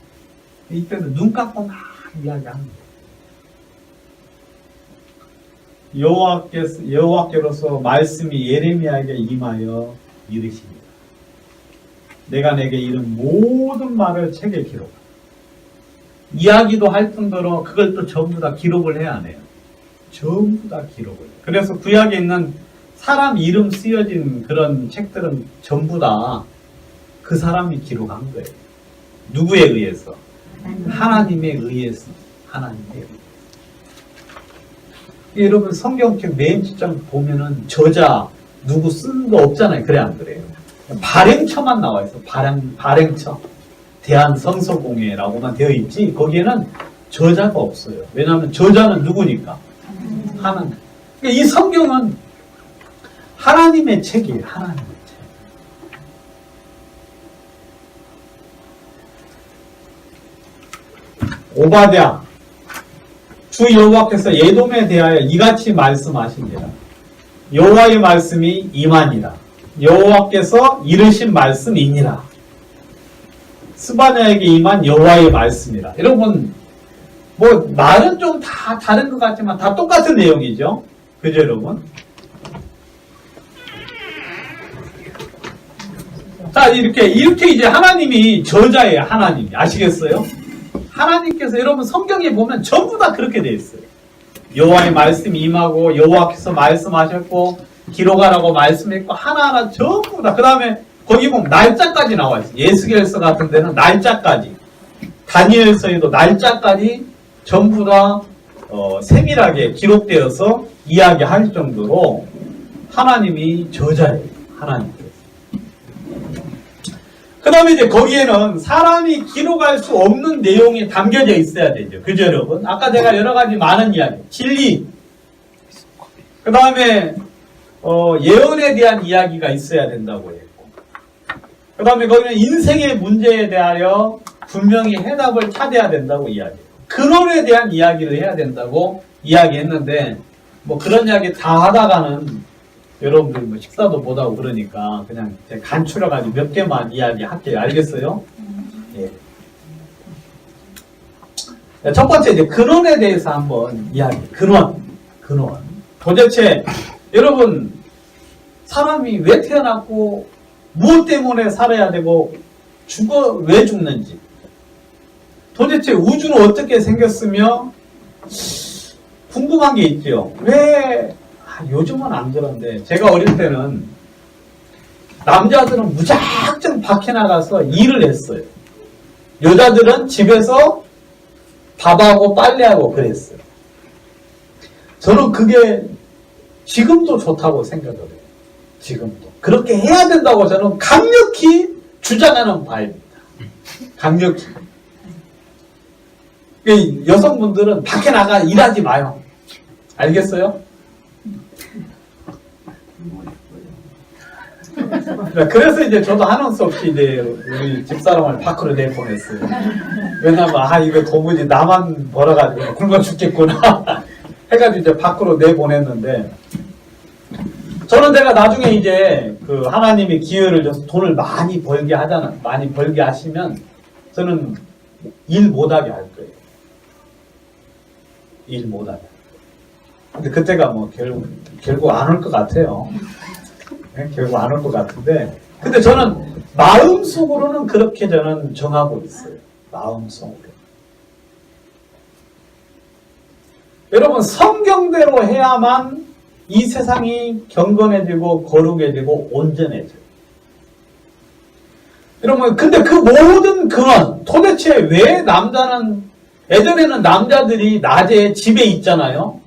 이때는 눈 감고 막 이야기하는 거예요. 여호와께로서 말씀이 예레미야에게 임하여 이르시니라. 내가 내게 이른 모든 말을 책에 기록하라. 이야기도 할 뿐더러 그걸 또 전부 다 기록을 해야 해요. 전부 다 기록을 해요. 그래서 구약에 있는 사람 이름 쓰여진 그런 책들은 전부 다 그 사람이 기록한 거예요. 누구에 의해서? 하나님에 의해서. 하나님에 의해서. 여러분 성경책 맨 뒷장 보면은 저자 누구 쓴 거 없잖아요. 그래 안 그래요? 발행처만 나와 있어. 발행처. 대한성서공회라고만 되어 있지 거기에는 저자가 없어요. 왜냐하면 저자는 누구니까? 하나님. 그러니까 이 성경은 하나님의 책이에요. 하나님의 책. 오바댜 주 여호와께서 에돔에 대하여 이같이 말씀하시니라. 여호와의 말씀이 임하니라. 여호와께서 이르신 말씀이니라. 스바냐에게 임한 여호와의 말씀이라. 여러분, 뭐 말은 좀 다 다른 것 같지만 다 똑같은 내용이죠. 그죠, 여러분? 자, 이렇게 이제 하나님이 저자예요. 하나님이. 아시겠어요? 하나님께서 여러분 성경에 보면 전부 다 그렇게 돼 있어요. 여호와의 말씀이 임하고 여호와께서 말씀하셨고 기록하라고 말씀했고 하나하나 전부 다. 그 다음에 거기 보면 날짜까지 나와 있어요. 예스겔서 같은 데는 날짜까지, 다니엘서에도 날짜까지 전부 다 세밀하게 기록되어서 이야기할 정도로 하나님이 저자예요. 하나님께서. 그 다음에 이제 거기에는 사람이 기록할 수 없는 내용이 담겨져 있어야 되죠. 그죠, 여러분? 아까 제가 여러 가지 많은 이야기, 진리, 그 다음에 예언에 대한 이야기가 있어야 된다고 했고, 그 다음에 거기는 인생의 문제에 대하여 분명히 해답을 찾아야 된다고 이야기해요. 근원에 대한 이야기를 해야 된다고 이야기했는데, 뭐 그런 이야기 다 하다가는 여러분들 뭐 식사도 못하고 그러니까 그냥 간추려가지고 몇 개만 이야기할게요. 알겠어요? 예. 첫 번째 이제 근원에 대해서 한번 이야기. 근원. 도대체 여러분 사람이 왜 태어났고 무엇 때문에 살아야 되고 왜 죽는지, 도대체 우주는 어떻게 생겼으며 궁금한 게 있죠. 왜 요즘은 안 그런데 제가 어릴 때는 남자들은 무작정 밖에 나가서 일을 했어요. 여자들은 집에서 밥하고 빨래하고 그랬어요. 저는 그게 지금도 좋다고 생각을 해요. 지금도. 그렇게 해야 된다고 저는 강력히 주장하는 바입니다. 강력히. 여성분들은 밖에 나가 일하지 마요. 알겠어요? 그래서 이제 저도 하는 수 없이 이제 우리 집사람을 밖으로 내보냈어요. 왜냐면 이거 도무지 나만 벌어가지고 굶어 죽겠구나 해가지고 이제 밖으로 내보냈는데, 저는 내가 나중에 이제 그 하나님이 기회를 줘서 돈을 많이 벌게 하잖아요. 많이 벌게 하시면 저는 일 못하게 할 거예요. 일 못하게. 근데 그때가 뭐 결국 안 올 것 같아요. 네? 결국 안 올 것 같은데, 근데 저는 마음속으로는 그렇게 저는 정하고 있어요. 마음속으로. 여러분 성경대로 해야만 이 세상이 경건해지고 거룩해지고 온전해져요. 여러분 근데 그 모든 근원, 도대체 왜 예전에는 남자들이 낮에 집에 있잖아요.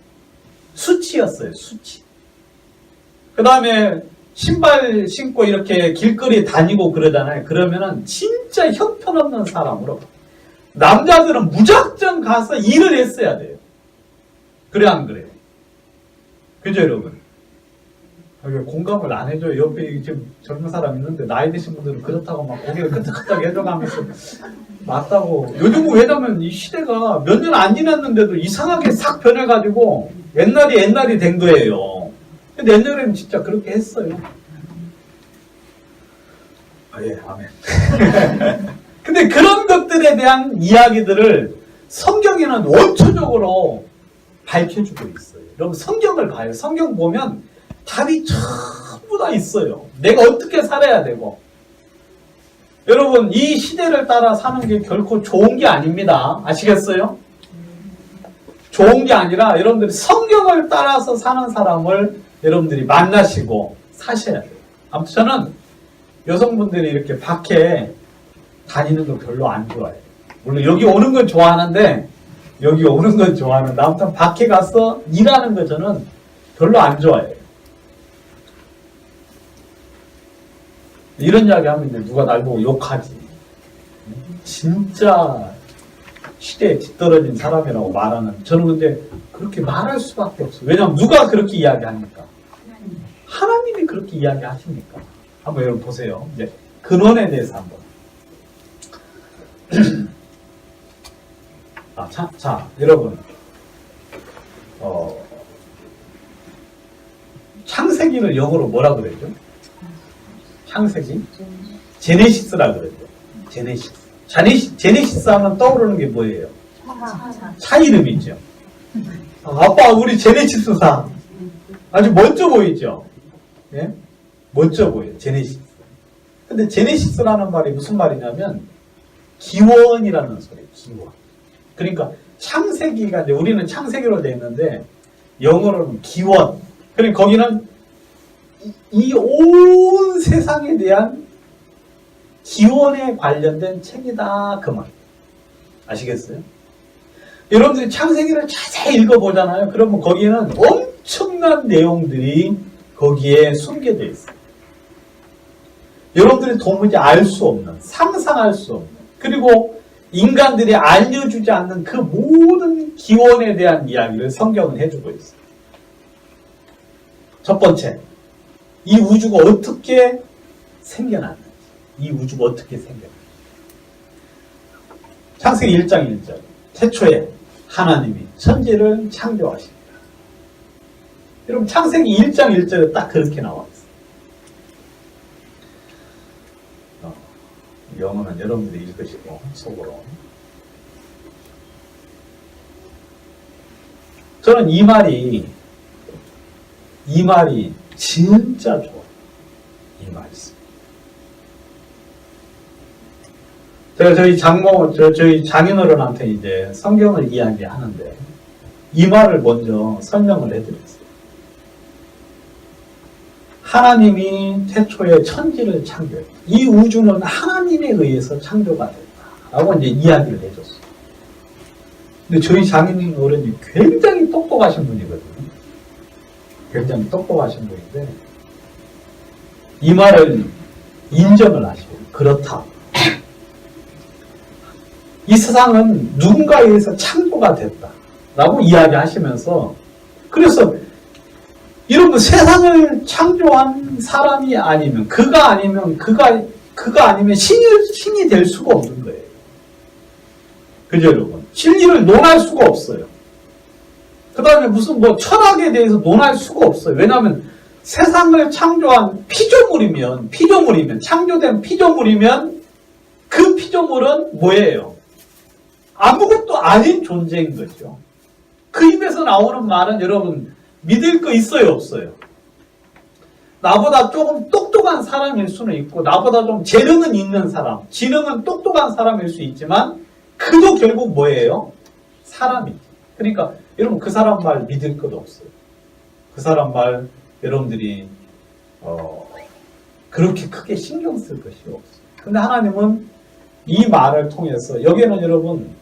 수치였어요. 수치. 그 다음에 신발 신고 이렇게 길거리 다니고 그러잖아요. 그러면은 진짜 형편없는 사람으로. 남자들은 무작정 가서 일을 했어야 돼요. 그래 안 그래요? 그죠, 여러분? 왜 공감을 안 해줘요? 옆에 지금 젊은 사람 있는데 나이 드신 분들은 그렇다고 막 고개를 끄덕끄덕 해줘가면서 맞다고. 요즘은 왜냐면 이 시대가 몇 년 안 지났는데도 이상하게 싹 변해가지고 옛날이 된 거예요. 근데 옛날에는 진짜 그렇게 했어요. 예, 아멘. 근데 그런 것들에 대한 이야기들을 성경에는 원초적으로 밝혀주고 있어요. 여러분 성경을 봐요. 성경 보면 답이 전부 다 있어요. 내가 어떻게 살아야 되고. 여러분 이 시대를 따라 사는 게 결코 좋은 게 아닙니다. 아시겠어요? 좋은 게 아니라 여러분들이 성경을 따라서 사는 사람을 여러분들이 만나시고 사셔야 돼요. 아무튼 저는 여성분들이 이렇게 밖에 다니는 거 별로 안 좋아해요. 물론 여기 오는 건 좋아하는데 아무튼 밖에 가서 일하는 거 저는 별로 안 좋아해요. 이런 이야기 하면 이제 누가 날 보고 욕하지. 진짜 시대에 뒤떨어진 사람이라고 말하는, 저는 근데 그렇게 말할 수밖에 없어요. 왜냐하면 누가 그렇게 이야기하니까? 하나님이 그렇게 이야기하시니까. 한번 여러분 보세요. 이제 근원에 대해서 한번. 자, 여러분. 창세기를 영어로 뭐라 그랬죠? 창세기? 제네시스라 그러죠. 제네시스. 제네시스 하면 떠오르는 게 뭐예요? 차 이름이죠. 아빠 우리 제네시스사. 아주 멋져 보이죠? 예? 멋져 보여요. 제네시스. 근데 제네시스라는 말이 무슨 말이냐면 기원이라는 소리예요. 기원. 그러니까 창세기가 이제 우리는 창세기로 되어 있는데 영어로는 기원. 그러니까 거기는 이 온 세상에 대한 기원에 관련된 책이다 그 말. 아시겠어요? 여러분들이 창세기를 자세히 읽어보잖아요. 그러면 거기에는 엄청난 내용들이 거기에 숨겨져 있어요. 여러분들이 도무지 알 수 없는, 상상할 수 없는, 그리고 인간들이 알려주지 않는 그 모든 기원에 대한 이야기를 성경은 해주고 있어요. 첫 번째, 이 우주가 어떻게 생겨났는지, 이 우주가 어떻게 생겨났는지. 창세기 1장 1절, 태초에 하나님이 천지를 창조하십니다. 여러분 창세기 1장 1절에 딱 그렇게 나와 있어요. 영어는 여러분들이 읽으시고 속으로. 저는 이 말이 진짜 좋아요. 이 말씀. 제가 저희 장인어른한테 이제 성경을 이야기하는데 이 말을 먼저 설명을 해드렸어요. 하나님이 태초에 천지를 창조했다. 이 우주는 하나님에 의해서 창조가 됐다라고 이제 이야기를 해줬어요. 근데 저희 장인어른이 굉장히 똑똑하신 분이거든요. 굉장히 똑똑하신 분인데 이 말을 인정을 하시고 그렇다. 이 세상은 누군가에 의해서 창조가 됐다라고 이야기하시면서 그래서 여러분 세상을 창조한 사람이 아니면 그가 아니면 신이 될 수가 없는 거예요. 그죠 여러분? 진리를 논할 수가 없어요. 그 다음에 무슨 철학에 대해서 논할 수가 없어요. 왜냐하면 세상을 창조한 피조물이면 창조된 피조물이면 그 피조물은 뭐예요? 아무것도 아닌 존재인 거죠. 그 입에서 나오는 말은 여러분 믿을 거 있어요, 없어요? 나보다 조금 똑똑한 사람일 수는 있고 나보다 좀 재능은 있는 사람, 지능은 똑똑한 사람일 수 있지만 그도 결국 뭐예요? 사람이죠. 그러니까 여러분 그 사람 말 믿을 것도 없어요. 그 사람 말 여러분들이 그렇게 크게 신경 쓸 것이 없어요. 근데 하나님은 이 말을 통해서 여기에는 여러분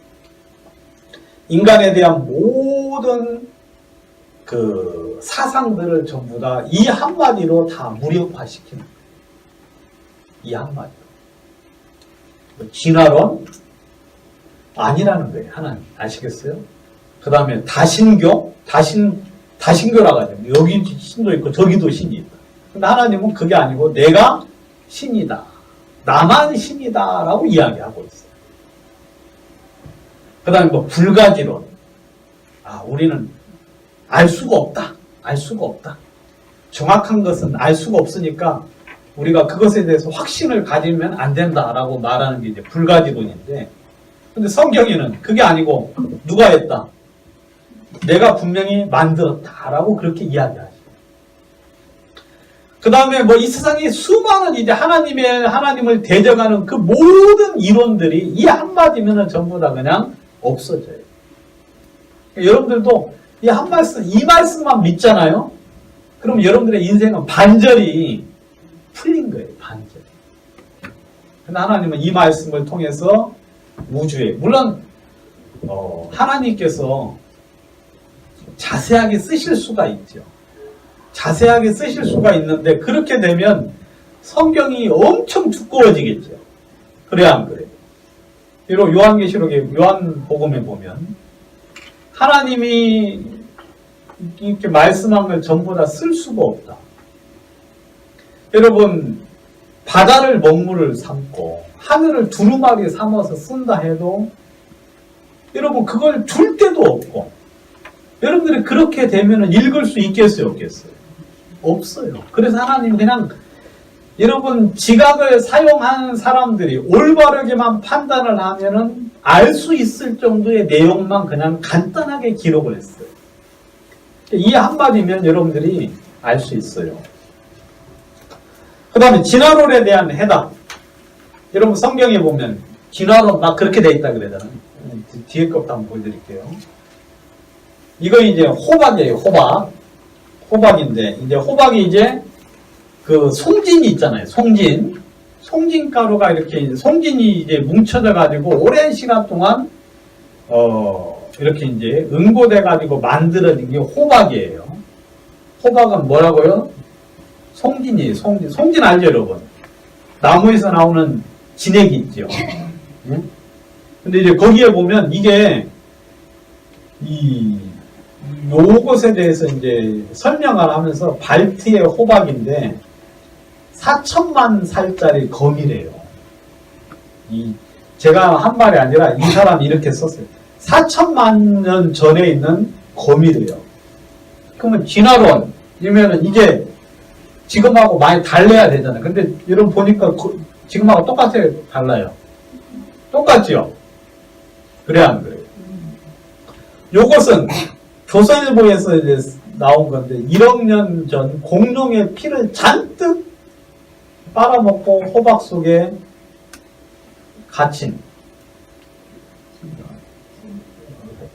인간에 대한 모든 그 사상들을 전부 다 이 한마디로 다 무력화시키는 거예요. 이 한마디로. 진화론? 아니라는 거예요. 하나님. 아시겠어요? 그 다음에 다신교라고 하죠. 여기 신도 있고 저기도 신이 있다. 근데 하나님은 그게 아니고 내가 신이다. 나만 신이다. 라고 이야기하고 있어요. 그 다음에 불가지론. 우리는 알 수가 없다. 알 수가 없다. 정확한 것은 알 수가 없으니까 우리가 그것에 대해서 확신을 가지면 안 된다라고 말하는 게 이제 불가지론인데, 근데 성경에는 그게 아니고 누가 했다? 내가 분명히 만들었다라고 그렇게 이야기하죠. 그 다음에 이 세상에 수많은 이제 하나님을 대적하는 그 모든 이론들이 이 한마디면은 전부 다 그냥 없어져요. 여러분들도 이 말씀만 믿잖아요? 그럼 여러분들의 인생은 반절이 풀린 거예요, 반절이. 근데 하나님은 이 말씀을 통해서 우주에, 물론, 하나님께서 자세하게 쓰실 수가 있죠. 자세하게 쓰실 수가 있는데, 그렇게 되면 성경이 엄청 두꺼워지겠죠. 그래야 안 그래요? 비록 요한계시록에, 요한복음에 보면, 하나님이 이렇게 말씀한 걸 전부 다 쓸 수가 없다. 여러분, 바다를 먹물을 삼고, 하늘을 두루마리 삼아서 쓴다 해도, 여러분, 그걸 줄 데도 없고, 여러분들이 그렇게 되면 읽을 수 있겠어요, 없겠어요? 없어요. 그래서 하나님은 그냥 여러분 지각을 사용하는 사람들이 올바르게만 판단을 하면은 알 수 있을 정도의 내용만 그냥 간단하게 기록을 했어요. 이 한마디면 여러분들이 알 수 있어요. 그 다음에 진화론에 대한 해답. 여러분 성경에 보면 진화론 막 그렇게 돼 있다 그러잖아요. 뒤에 것도 한번 보여드릴게요. 이거 이제 호박이에요. 호박인데 이제 호박이 이제 그 송진이 있잖아요. 송진 가루가 이렇게 송진이 이제 뭉쳐져 가지고 오랜 시간 동안 이렇게 이제 응고돼 가지고 만들어진 게 호박이에요. 호박은 뭐라고요? 송진이에요. 송진 알죠, 여러분? 나무에서 나오는 진액이 있죠. 네? 근데 이제 거기에 보면 이게 요것에 대해서 이제 설명을 하면서 발트의 호박인데 4천만 살짜리 거미래요. 제가 한 말이 아니라 이 사람이 이렇게 썼어요. 4천만 년 전에 있는 거미래요. 그러면 진화론이면은 이제 지금하고 많이 달라야 되잖아요. 근데 여러분 보니까 지금하고 똑같아요? 달라요? 똑같죠? 그래 안 그래요? 요것은 조선일보에서 이제 나온 건데 1억 년 전 공룡의 피를 잔뜩 빨아먹고 호박 속에 갇힌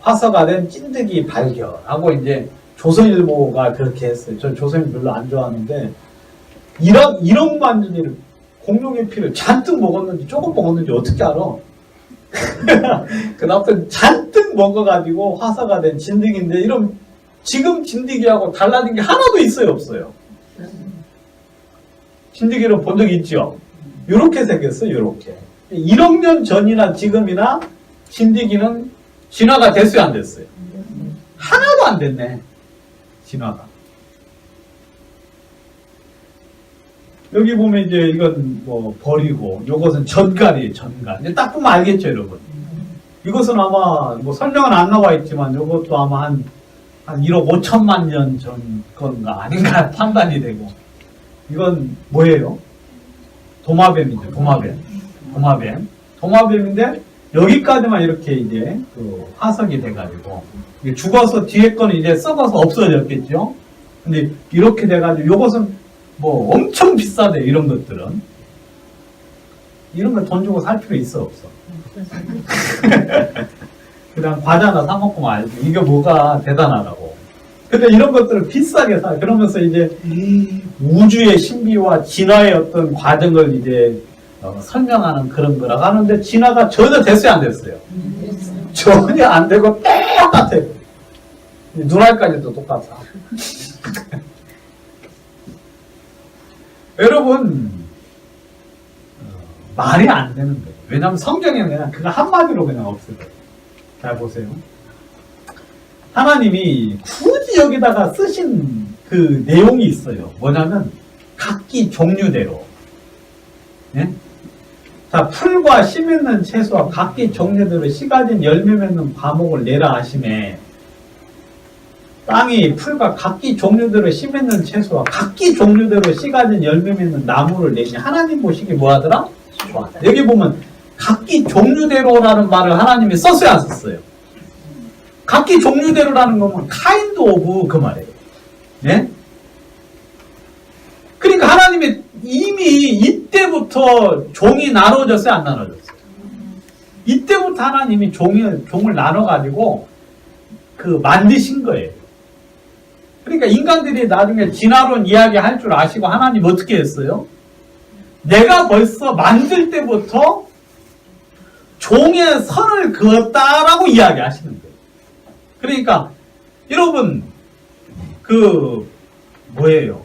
화서가 된 찐득이 발견하고 이제 조선일보가 그렇게 했어요. 저 조선일보 별로 안 좋아하는데 1억만 년이 공룡의 피를 잔뜩 먹었는지 조금 먹었는지 어떻게 알아? 그다음부터 잔뜩 먹어가지고 화서가 된 진드기인데 이런 지금 진드기하고 달라진 게 하나도 있어요, 없어요? 진드기를 본 적 있죠? 요렇게 생겼어요, 요렇게. 1억 년 전이나 지금이나 진드기는 진화가 됐어요, 안 됐어요? 하나도 안 됐네, 진화가. 여기 보면 이제 이건 뭐 버리고, 요것은 전갈이에요, 전갈. 이제 딱 보면 알겠죠, 여러분? 이것은 아마 뭐 설명은 안 나와 있지만 요것도 아마 한 1억 5천만 년 전 건가 아닌가 판단이 되고. 이건 뭐예요? 도마뱀이죠, 도마뱀인데 여기까지만 이렇게 이제 그 화석이 돼가지고 죽어서 뒤에 거는 이제 썩어서 없어졌겠죠. 근데 이렇게 돼가지고 요것은 뭐 엄청 비싸대. 이런 것들은 이런 걸 돈 주고 살 필요 있어 없어? 그냥 과자나 사 먹고만 알지 이게 뭐가 대단하다고. 근데 이런 것들을 비싸게 사. 그러면서 이제 우주의 신비와 진화의 어떤 과정을 이제 설명하는 그런 거라고 하는데 진화가 전혀 됐어요, 안 됐어요? 전혀 안 되고 똑같아요. 눈알까지도 똑같아. 여러분 말이 안 되는 거예요. 왜냐하면 성경에는 그냥 그거 한마디로 그냥 없어요. 잘 보세요. 하나님이 굳이 여기다가 쓰신 그 내용이 있어요. 뭐냐면 각기 종류대로. 네? 자, 풀과 씨 맺는 채소와 각기 종류대로 씨 가진 열매 맺는 과목을 내라 하시매. 땅이 풀과 각기 종류대로 씨 맺는 채소와 각기 종류대로 씨 가진 열매 맺는 나무를 내니 하나님 보시기 뭐하더라? 좋았다. 여기 보면 각기 종류대로라는 말을 하나님이 썼어요, 안 썼어요? 각기 종류대로라는 거면 kind of 그 말이에요. 네? 그러니까 하나님이 이미 이때부터 종이 나눠졌어요, 안 나눠졌어요? 이때부터 하나님이 종을 나눠가지고 그 만드신 거예요. 그러니까 인간들이 나중에 진화론 이야기 할 줄 아시고 하나님 어떻게 했어요? 내가 벌써 만들 때부터 종의 선을 그었다라고 이야기하시는 거예요. 그러니까 여러분 그 뭐예요?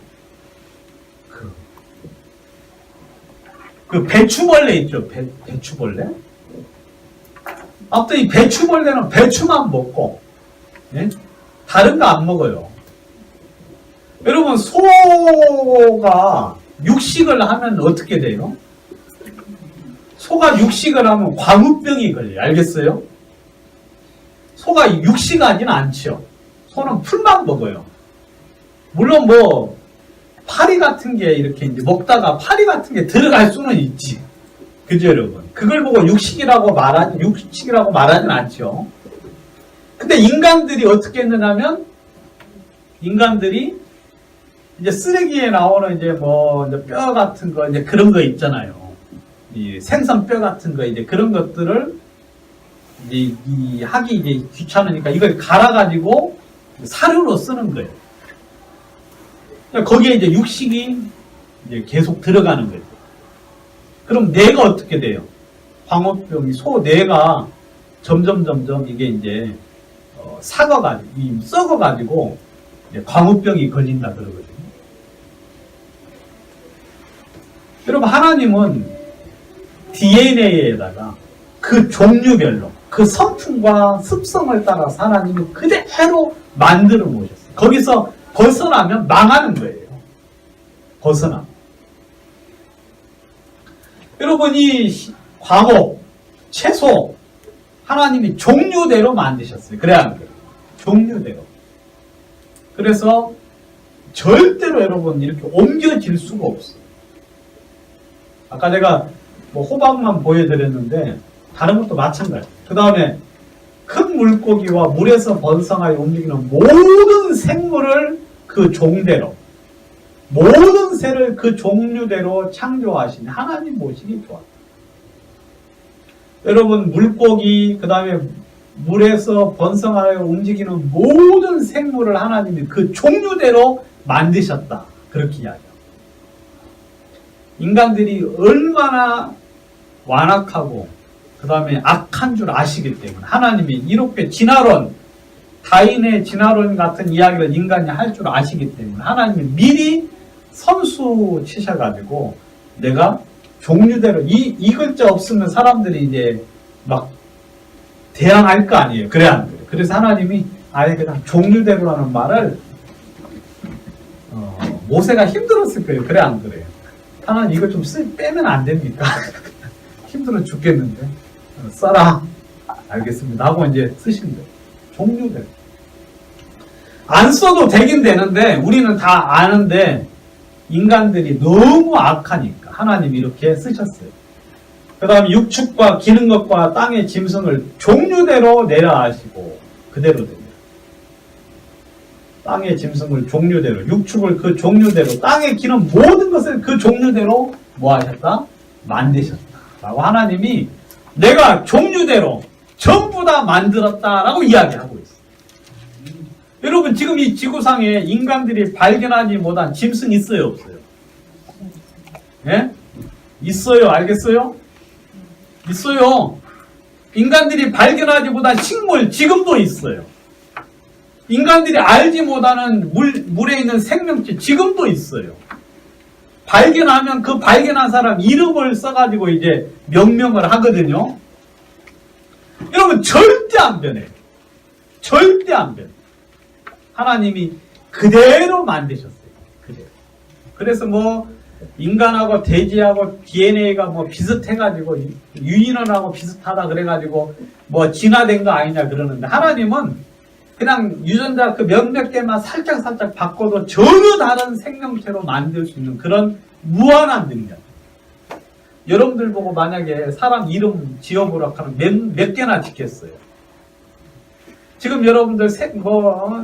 그 배추벌레 있죠? 배추벌레? 아무튼 이 배추벌레는 배추만 먹고, 예? 다른 거 안 먹어요. 여러분 소가 육식을 하면 어떻게 돼요? 소가 육식을 하면 광우병이 걸려요. 알겠어요? 소가 육식하지는 않죠. 소는 풀만 먹어요. 물론 뭐 파리 같은 게 이렇게 이제 먹다가 파리 같은 게 들어갈 수는 있지. 그죠, 여러분? 그걸 보고 육식이라고 말하진 않죠. 근데 인간들이 어떻게 했느냐면, 인간들이 이제 쓰레기에 나오는 이제 뭐, 이제 뼈 같은 거, 이제 그런 거 있잖아요. 이 생선 뼈 같은 거, 이제 그런 것들을 이제 하기 이제 귀찮으니까 이걸 갈아가지고 사료로 쓰는 거예요. 거기에 이제 육식이 이제 계속 들어가는 거죠. 그럼 뇌가 어떻게 돼요? 광우병이 뇌가 점점 이게 이제 썩어가지고 이제 광우병이 걸린다 그러거든요. 여러분, 하나님은 DNA에다가 그 종류별로 그 성품과 습성을 따라서 하나님이 그대로 만들어 놓으셨어요. 거기서 벗어나면 망하는 거예요. 벗어나. 여러분, 이 광어, 채소, 하나님이 종류대로 만드셨어요. 그래야 하는 거예요. 종류대로. 그래서 절대로 여러분 이렇게 옮겨질 수가 없어요. 아까 제가 뭐 호박만 보여드렸는데 다른 것도 마찬가지예요. 그 다음에 큰 물고기와 물에서 번성하여 움직이는 모든 생물을 그 종대로, 모든 새를 그 종류대로 창조하신 하나님 모시기 좋아요. 여러분, 물고기, 그 다음에 물에서 번성하여 움직이는 모든 생물을 하나님이 그 종류대로 만드셨다. 그렇게 이야기해요. 인간들이 얼마나 완악하고 그 다음에 악한 줄 아시기 때문에 하나님이 이렇게 진화론, 다윈의 진화론 같은 이야기를 인간이 할 줄 아시기 때문에 하나님이 미리 선수 치셔가지고 내가 종류대로 이 글자 없으면 사람들이 이제 막 대항할 거 아니에요. 그래야 안 돼요. 그래서 하나님이 아예 그냥 종류대로라는 말을 모세가 힘들었을 거예요. 그래 안 그래요? 하나님 이거 좀 빼면 안 됩니까? 힘들어 죽겠는데 써라. 알겠습니다 하고 이제 쓰신 거예요. 종류대로. 안 써도 되긴 되는데 우리는 다 아는데 인간들이 너무 악하니까 하나님이 이렇게 쓰셨어요. 그 다음에 육축과 기는 것과 땅의 짐승을 종류대로 내라 하시고 그대로 됩니다. 땅의 짐승을 종류대로, 육축을 그 종류대로, 땅에 기는 모든 것을 그 종류대로 뭐 하셨다? 만드셨다. 라고 하나님이 내가 종류대로 전부 다 만들었다라고 이야기하고 있어요. 여러분, 지금 이 지구상에 인간들이 발견하지 못한 짐승 있어요, 없어요? 예? 있어요, 알겠어요? 있어요. 인간들이 발견하지 못한 식물 지금도 있어요. 인간들이 알지 못하는 물에 있는 생명체 지금도 있어요. 발견하면 그 발견한 사람 이름을 써가지고 이제 명명을 하거든요. 여러분, 절대 안 변해요. 절대 안 변해요. 하나님이 그대로 만드셨어요. 그대로. 그래서 뭐 인간하고 돼지하고 DNA가 뭐 비슷해가지고 유인원하고 비슷하다 그래가지고 뭐 진화된 거 아니냐 그러는데 하나님은 그냥 유전자 그 몇몇 개만 살짝 바꿔도 전혀 다른 생명체로 만들 수 있는 그런 무한한 능력. 여러분들 보고 만약에 사람 이름 지어보라 하면 몇 개나 짓겠어요. 지금 여러분들 뭐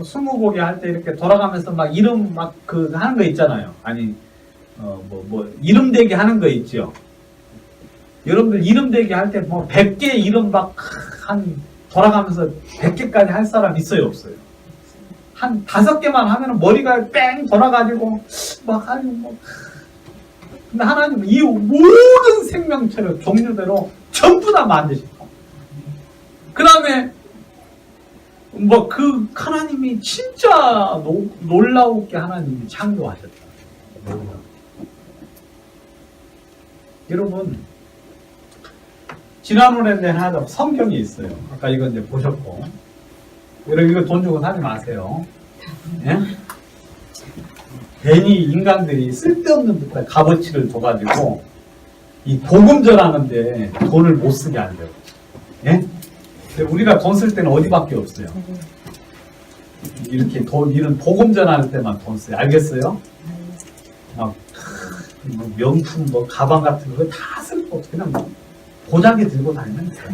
스무고개 할 때 이렇게 돌아가면서 막 이름 막 하는 거 있잖아요. 아니 이름 대기 하는 거 있죠. 여러분들 이름 대기 할 때 뭐 100개 이름 막 돌아가면서 100개까지 할 사람 있어요, 없어요? 한 5개만 하면은 머리가 뺑 돌아가지고 막 하고 뭐. 근데 하나님은 이 모든 생명체를 종류대로 전부 다 만드셨고, 그 다음에 뭐 하나님이 진짜 놀라우게 하나님이 창조하셨다. 여러분, 지난번에 하나 성경이 있어요. 아까 이거 이제 보셨고, 여러분 이거 돈 주고 사지 마세요. 예? 괜히 인간들이 쓸데없는 데다 값어치를 줘가지고 이 복음 전하는데 돈을 못 쓰게 하려고. 예? 우리가 돈 쓸 때는 어디밖에 없어요. 이렇게 이런 복음 전할 때만 돈 써요. 알겠어요? 막 뭐 명품 뭐 가방 같은 거 다 쓸 거 그냥 보자기 들고 다니면 돼요.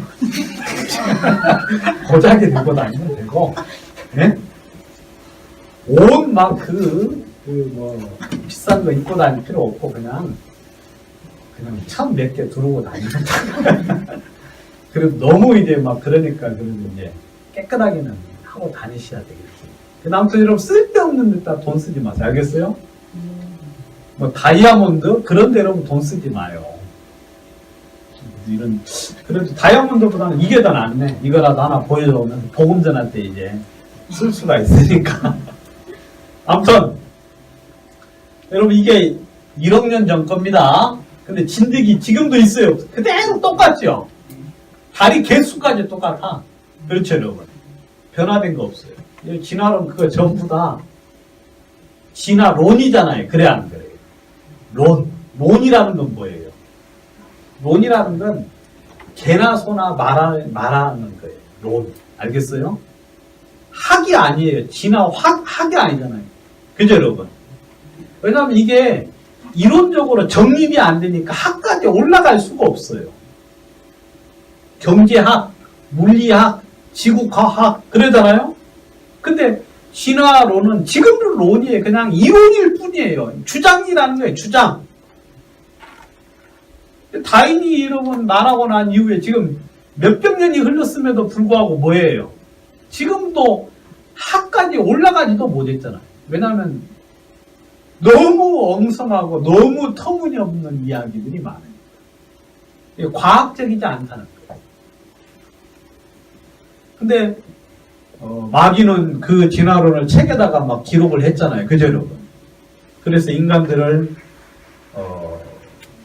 보자기 들고 다니면 되고, 예? 옷 막 뭐 비싼 거 입고 다닐 필요 없고 그냥 참 몇 개 두르고 다니면 돼. 그리고 너무 이제 막 그러니까 그래도 이제 깨끗하게는 하고 다니셔야 되겠지. 아무튼 여러분 쓸데없는 데다 돈 쓰지 마세요. 알겠어요? 뭐 다이아몬드 그런 데 여러분 돈 쓰지 마요. 그래도 다이아몬드보다는 이게 더 낫네. 이거라도 하나 보여주면 복음 전할 때 이제 쓸 수가 있으니까. 아무튼 여러분 이게 1억 년 전 겁니다. 근데 진드기 지금도 있어요. 그대로 똑같죠. 다리 개수까지 똑같아. 그렇죠 여러분. 변화된 거 없어요. 진화론 그거 전부 다 진화론이잖아요. 그래 안 그래요? 론이라는 건 뭐예요? 론이라는 건 개나 소나 말하는 거예요. 론. 알겠어요? 학이 아니에요. 학이 아니잖아요. 그죠, 여러분? 왜냐하면 이게 이론적으로 정립이 안 되니까 학까지 올라갈 수가 없어요. 경제학, 물리학, 지구과학, 그러잖아요? 근데 진화론은 지금도 론이에요. 그냥 이론일 뿐이에요. 주장이라는 거예요. 주장. 다인이 여러분 말하고 난 이후에 지금 몇백 년이 흘렀음에도 불구하고 뭐예요? 지금도 학까지 올라가지도 못했잖아요. 왜냐하면 너무 엉성하고 너무 터무니없는 이야기들이 많아요. 과학적이지 않다는 거예요. 근데 마귀는 그 진화론을 책에다가 막 기록을 했잖아요. 그죠, 여러분? 그래서 인간들을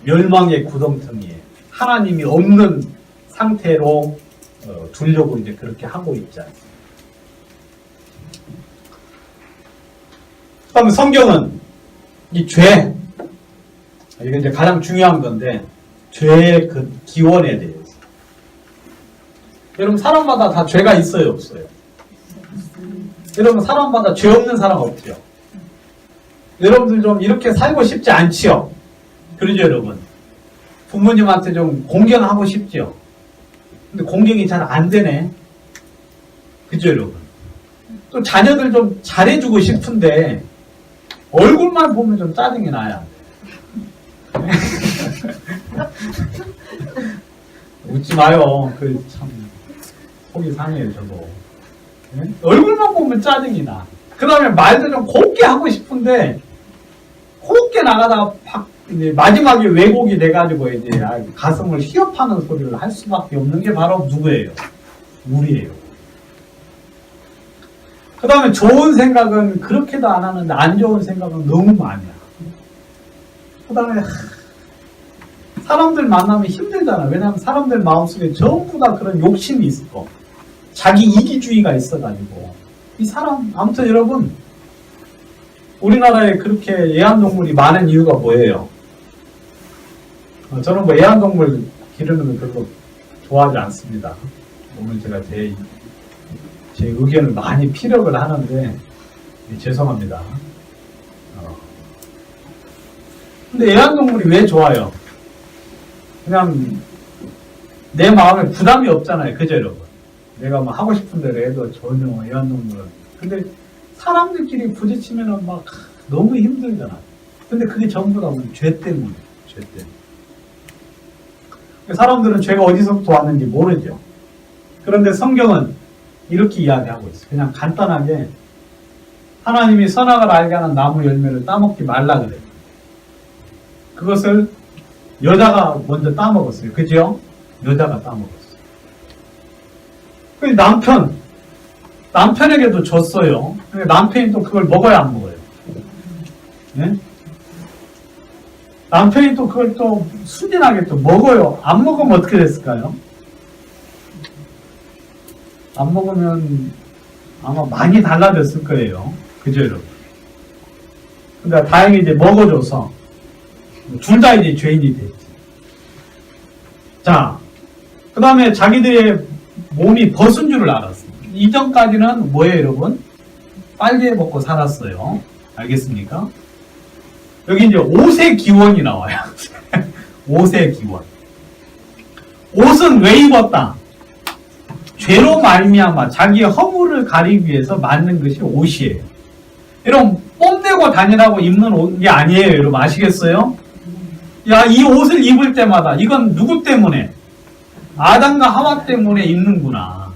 멸망의 구덩텅이에 하나님이 없는 상태로 두려고 이제 그렇게 하고 있지 않습니까? 그다음에 성경은 이 죄, 이게 이제 가장 중요한 건데 죄의 그 기원에 대해서. 여러분 사람마다 다 죄가 있어요, 없어요? 여러분 사람마다 죄 없는 사람 없죠? 여러분들 좀 이렇게 살고 싶지 않지요? 그러죠, 여러분? 부모님한테 좀 공경하고 싶죠? 근데 공경이 잘 안 되네. 그죠, 여러분? 또 자녀들 좀 잘해주고 싶은데 얼굴만 보면 좀 짜증이 나요. 웃지 마요. 참 속이 상해요, 저도. 네? 얼굴만 보면 짜증이 나. 그 다음에 말도 좀 곱게 하고 싶은데 곱게 나가다가 이제 마지막에 왜곡이 돼가지고 이제 가슴을 희업하는 소리를 할 수밖에 없는 게 바로 누구예요? 우리예요. 그 다음에 좋은 생각은 그렇게도 안 하는데 안 좋은 생각은 너무 많이야. 그 다음에 사람들 만나면 힘들잖아. 왜냐하면 사람들 마음속에 전부 다 그런 욕심이 있고 자기 이기주의가 있어가지고 이 사람 아무튼 여러분 우리나라에 그렇게 애완동물이 많은 이유가 뭐예요? 저는 뭐 애완동물 기르는 거 별로 좋아하지 않습니다. 오늘 제가 제 의견을 많이 피력을 하는데 죄송합니다. 근데 애완동물이 왜 좋아요? 그냥 내 마음에 부담이 없잖아요. 그죠, 여러분? 내가 뭐 하고 싶은 대로 해도 전혀 애완동물은. 근데 사람들끼리 부딪히면은 막 너무 힘들잖아. 근데 그게 전부 다 우리 죄 때문에. 죄 때문에. 사람들은 죄가 어디서부터 왔는지 모르죠. 그런데 성경은 이렇게 이야기하고 있어요. 그냥 간단하게 하나님이 선악을 알게 하는 나무 열매를 따먹지 말라 그래요. 그것을 여자가 먼저 따먹었어요. 그죠? 여자가 따먹었어요. 그 남편에게도 줬어요. 남편이 또 그걸 먹어야 안 먹어요. 네? 남편이 또 그걸 또 순진하게 또 먹어요. 안 먹으면 어떻게 됐을까요? 안 먹으면 아마 많이 달라졌을 거예요. 그죠, 여러분? 그러니까 다행히 이제 먹어줘서 둘 다 이제 죄인이 됐지. 자, 그 다음에 자기들의 몸이 벗은 줄을 알았어요. 이전까지는 뭐예요, 여러분? 빨개 먹고 살았어요. 알겠습니까? 여기 이제 옷의 기원이 나와요. 옷의 기원. 옷은 왜 입었다? 죄로 말미암아 자기의 허물을 가리기 위해서 만든 것이 옷이에요. 여러분, 뽐내고 다니라고 입는 옷이 아니에요. 여러분 아시겠어요? 야, 이 옷을 입을 때마다 이건 누구 때문에? 아담과 하와 때문에 입는구나.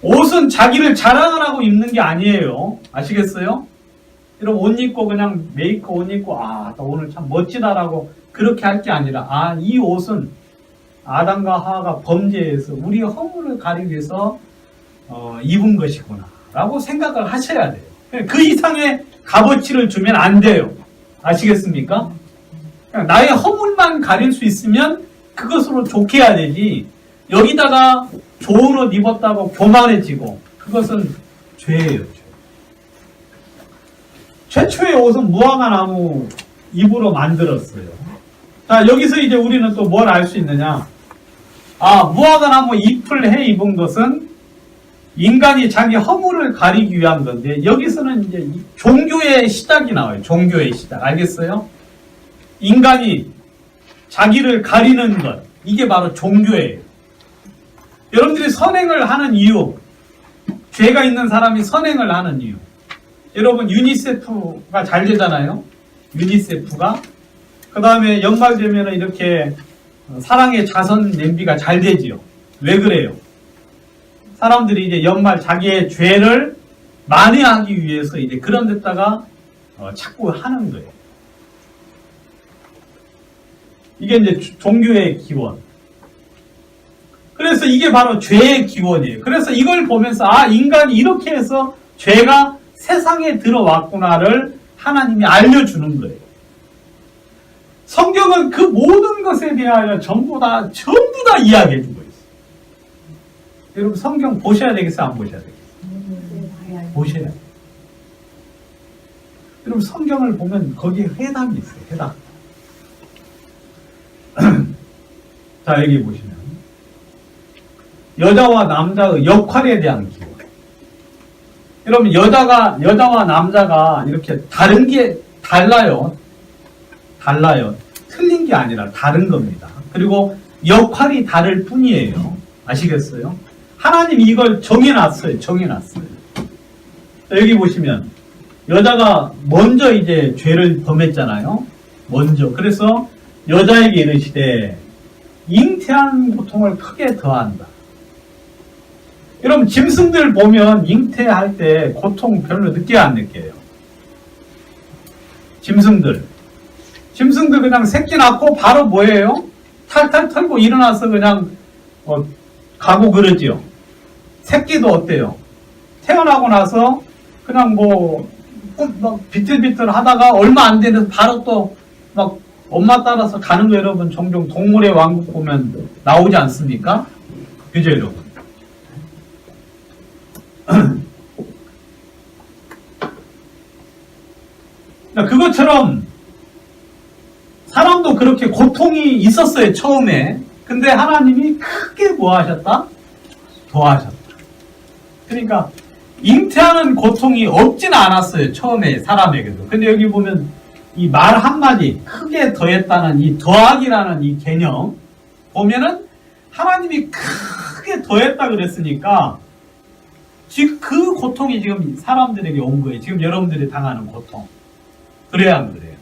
옷은 자기를 자랑하라고 입는 게 아니에요. 아시겠어요? 여러분, 옷 입고 그냥 메이크업 옷 입고 나 오늘 참 멋지다라고 그렇게 할 게 아니라 이 옷은 아담과 하와가 범죄해서 우리의 허물을 가리기 위해서 입은 것이구나 라고 생각을 하셔야 돼요. 그 이상의 값어치를 주면 안 돼요. 아시겠습니까? 나의 허물만 가릴 수 있으면 그것으로 좋게 해야 되지, 여기다가 좋은 옷 입었다고 교만해지고, 그것은 죄예요. 최초의 옷은 무화과 나무 잎으로 만들었어요. 자, 여기서 이제 우리는 또 뭘 알 수 있느냐? 무화과 나무 잎을 해 입은 것은 인간이 자기 허물을 가리기 위한 건데, 여기서는 이제 종교의 시작이 나와요. 종교의 시작. 알겠어요? 인간이 자기를 가리는 것, 이게 바로 종교예요. 여러분들이 선행을 하는 이유, 죄가 있는 사람이 선행을 하는 이유. 여러분, 유니세프가 잘 되잖아요. 유니세프가. 그 다음에 연말 되면 이렇게 사랑의 자선 냄비가 잘 되지요. 왜 그래요? 사람들이 이제 연말 자기의 죄를 만회하기 위해서 이제 그런 데다가 자꾸 하는 거예요. 이게 이제 종교의 기원. 그래서 이게 바로 죄의 기원이에요. 그래서 이걸 보면서 인간이 이렇게 해서 죄가 세상에 들어왔구나를 하나님이 알려주는 거예요. 성경은 그 모든 것에 대하여 전부 다 이야기해 주고 있어요. 여러분, 성경 보셔야 되겠어요? 안 보셔야 되겠어요? 보셔야 돼요. 여러분, 성경을 보면 거기에 해답이 있어요. 해답. 자, 여기 보시면 여자와 남자의 역할에 대한 기원. 여러분, 여자와 남자가 이렇게 다른 게 달라요. 틀린 게 아니라 다른 겁니다. 그리고 역할이 다를 뿐이에요. 아시겠어요? 하나님이 이걸 정해놨어요. 여기 보시면 여자가 먼저 이제 죄를 범했잖아요. 그래서 여자에게 이르시되 잉태한 고통을 크게 더한다. 여러분, 짐승들 보면 잉태할 때 고통 별로 느껴 안 느껴요? 짐승들 그냥 새끼 낳고 바로 뭐예요? 탈탈 털고 일어나서 그냥 가고 그러지요. 새끼도 어때요? 태어나고 나서 그냥 막 비틀비틀 하다가 얼마 안 되면서 바로 또 막 엄마 따라서 가는 거, 여러분 종종 동물의 왕국 보면 나오지 않습니까? 그죠, 여러분? 그것처럼 사람도 그렇게 고통이 있었어요, 처음에. 근데 하나님이 크게 뭐 하셨다? 더하셨다. 그러니까 잉태하는 고통이 없지는 않았어요, 처음에 사람에게도. 근데 여기 보면 이 말 한마디, 크게 더했다는 이 더하기라는 이 개념 보면은 하나님이 크게 더했다 그랬으니까 지금 그 고통이 지금 사람들에게 온 거예요. 지금 여러분들이 당하는 고통. 그래야 안 그래요?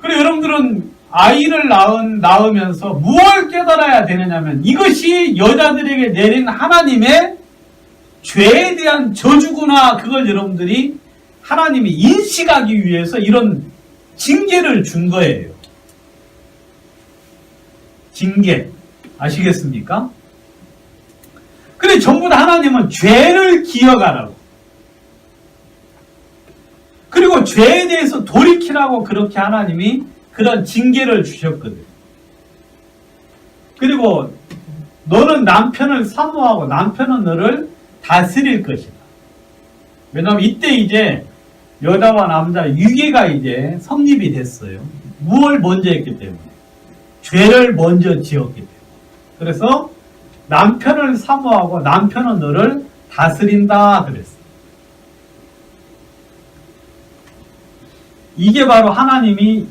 그리고 여러분들은 아이를 낳으면서 무엇을 깨달아야 되느냐면 이것이 여자들에게 내린 하나님의 죄에 대한 저주구나. 그걸 여러분들이 하나님이 인식하기 위해서 이런 징계를 준 거예요. 징계. 아시겠습니까? 그래, 전부 다 하나님은 죄를 기억하라고. 그리고 죄에 대해서 돌이키라고 그렇게 하나님이 그런 징계를 주셨거든. 그리고 너는 남편을 사모하고 남편은 너를 다스릴 것이다. 왜냐하면 이때 이제 여자와 남자 유괴가 이제 성립이 됐어요. 무엇을 먼저 했기 때문에. 죄를 먼저 지었기 때문에. 그래서 남편을 사모하고 남편은 너를 다스린다 그랬어. 이게 바로 하나님이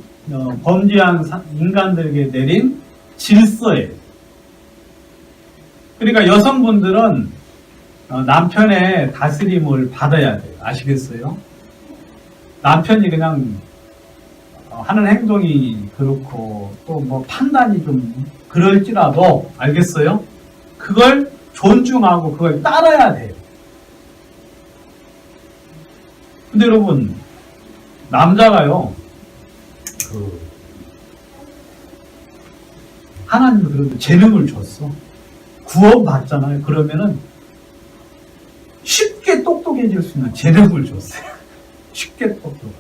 범죄한 인간들에게 내린 질서예요. 그러니까 여성분들은 남편의 다스림을 받아야 돼요. 아시겠어요? 남편이 그냥 하는 행동이 그렇고 또 뭐 판단이 좀 그럴지라도 알겠어요? 그걸 존중하고 그걸 따라야 돼요. 근데 여러분 남자가요 하나님이 그래도 재능을 줬어. 구원받잖아요. 그러면은 쉽게 똑똑해질 수 있는 재능을 줬어요. 쉽게 똑똑해.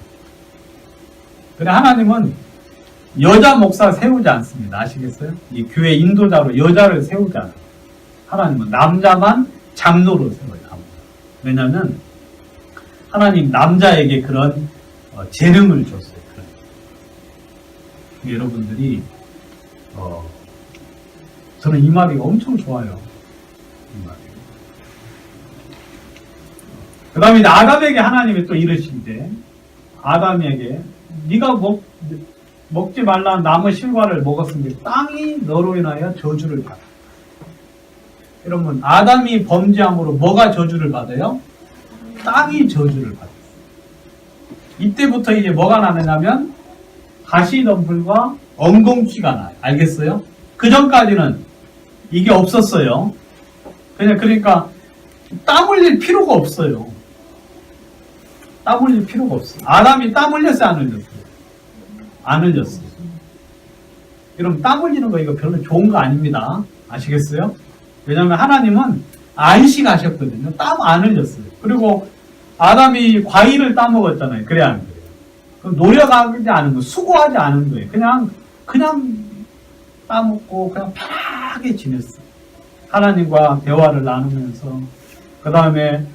그래 하나님은 여자 목사 세우지 않습니다. 아시겠어요? 이 교회 인도자로 여자를 세우지 않아요. 하나님은 남자만 장로로 세워요. 왜냐하면 하나님 남자에게 그런 재능을 줬어요. 여러분들이 저는 이 말이 엄청 좋아요. 이 말이. 그 다음에 이제 아담에게 하나님이 또 이르시되 아담에게 네가 먹지 말라는 나무 실과를 먹었으니 땅이 너로 인하여 저주를 받아. 여러분 아담이 범죄함으로 뭐가 저주를 받아요? 땅이 저주를 받아요. 이때부터 이제 뭐가 나느냐면 가시덤불과 엉겅퀴가 나요. 알겠어요? 그 전까지는 이게 없었어요. 그러니까 땀 흘릴 필요가 없어요. 땀 흘릴 필요가 없어요. 아담이 땀 흘렸어요? 안 흘렸어요? 안 흘렸어요. 여러분 땀 흘리는 거 이거 별로 좋은 거 아닙니다. 아시겠어요? 왜냐하면 하나님은 안식하셨거든요. 땀 안 흘렸어요. 그리고 아담이 과일을 따먹었잖아요. 그래 안 그래요? 그럼 노력하지 않은 거, 수고하지 않은 거예요. 그냥 따먹고 그냥 편하게 지냈어요. 하나님과 대화를 나누면서 그 다음에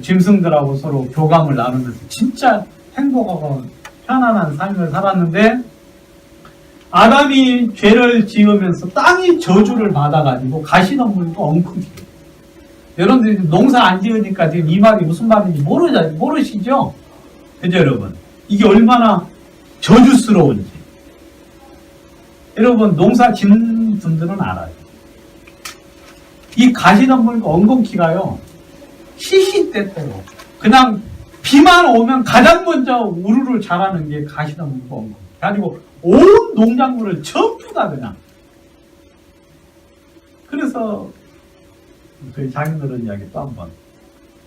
짐승들하고 서로 교감을 나누면서 진짜 행복하고 편안한 삶을 살았는데 아담이 죄를 지으면서 땅이 저주를 받아가지고 가시덤불도 엉큼해요. 여러분들이 농사 안 지으니까 지금 이 말이 무슨 말인지 모르시죠? 그죠 여러분? 이게 얼마나 저주스러운지. 여러분 농사 짓는 분들은 알아요. 이 가시덤불과 엉겅퀴가요 시시때때로 그냥 비만 오면 가장 먼저 우르르 자라는 게 가시덤불과 엉겅퀴. 그리고 온 농작물을 전부 다 그냥. 그래서 저희 장인어른 이야기 또 한번.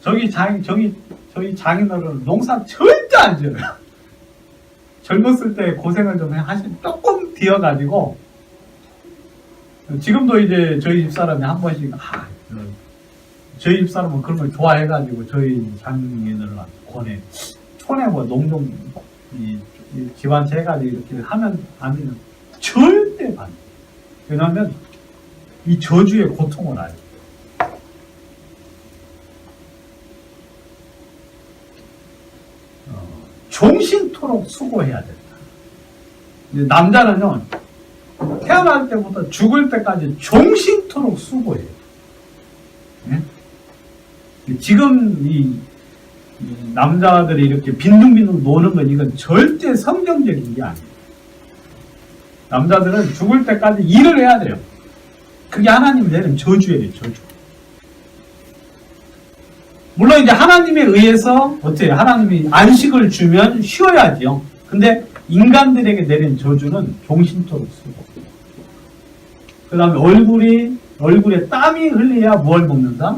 저희 장인어른 농사 절대 안 지어요. 젊었을 때 고생을 좀 하신 조금 뒤어가지고 지금도 이제 저희 집사람이 한 번씩 저희 집사람은 그런 걸 좋아해가지고 저희 장인어른한테 권해. 촌에 뭐 농종 기반체 해가지고 이렇게 하면 절대 반. 왜냐하면 이 저주의 고통을 알죠. 종신토록 수고해야 된다. 남자는요 태어날 때부터 죽을 때까지 종신토록 수고해요. 네? 지금 이 남자들이 이렇게 빈둥빈둥 노는 건 이건 절대 성경적인 게 아니에요. 남자들은 죽을 때까지 일을 해야 돼요. 그게 하나님이 내린 저주예요, 저주. 물론 이제 하나님에 의해서 어때요? 하나님이 안식을 주면 쉬어야죠. 근데 인간들에게 내린 저주는 종신토록 쓰고. 그 다음에 얼굴에 땀이 흘려야 뭘 먹는다?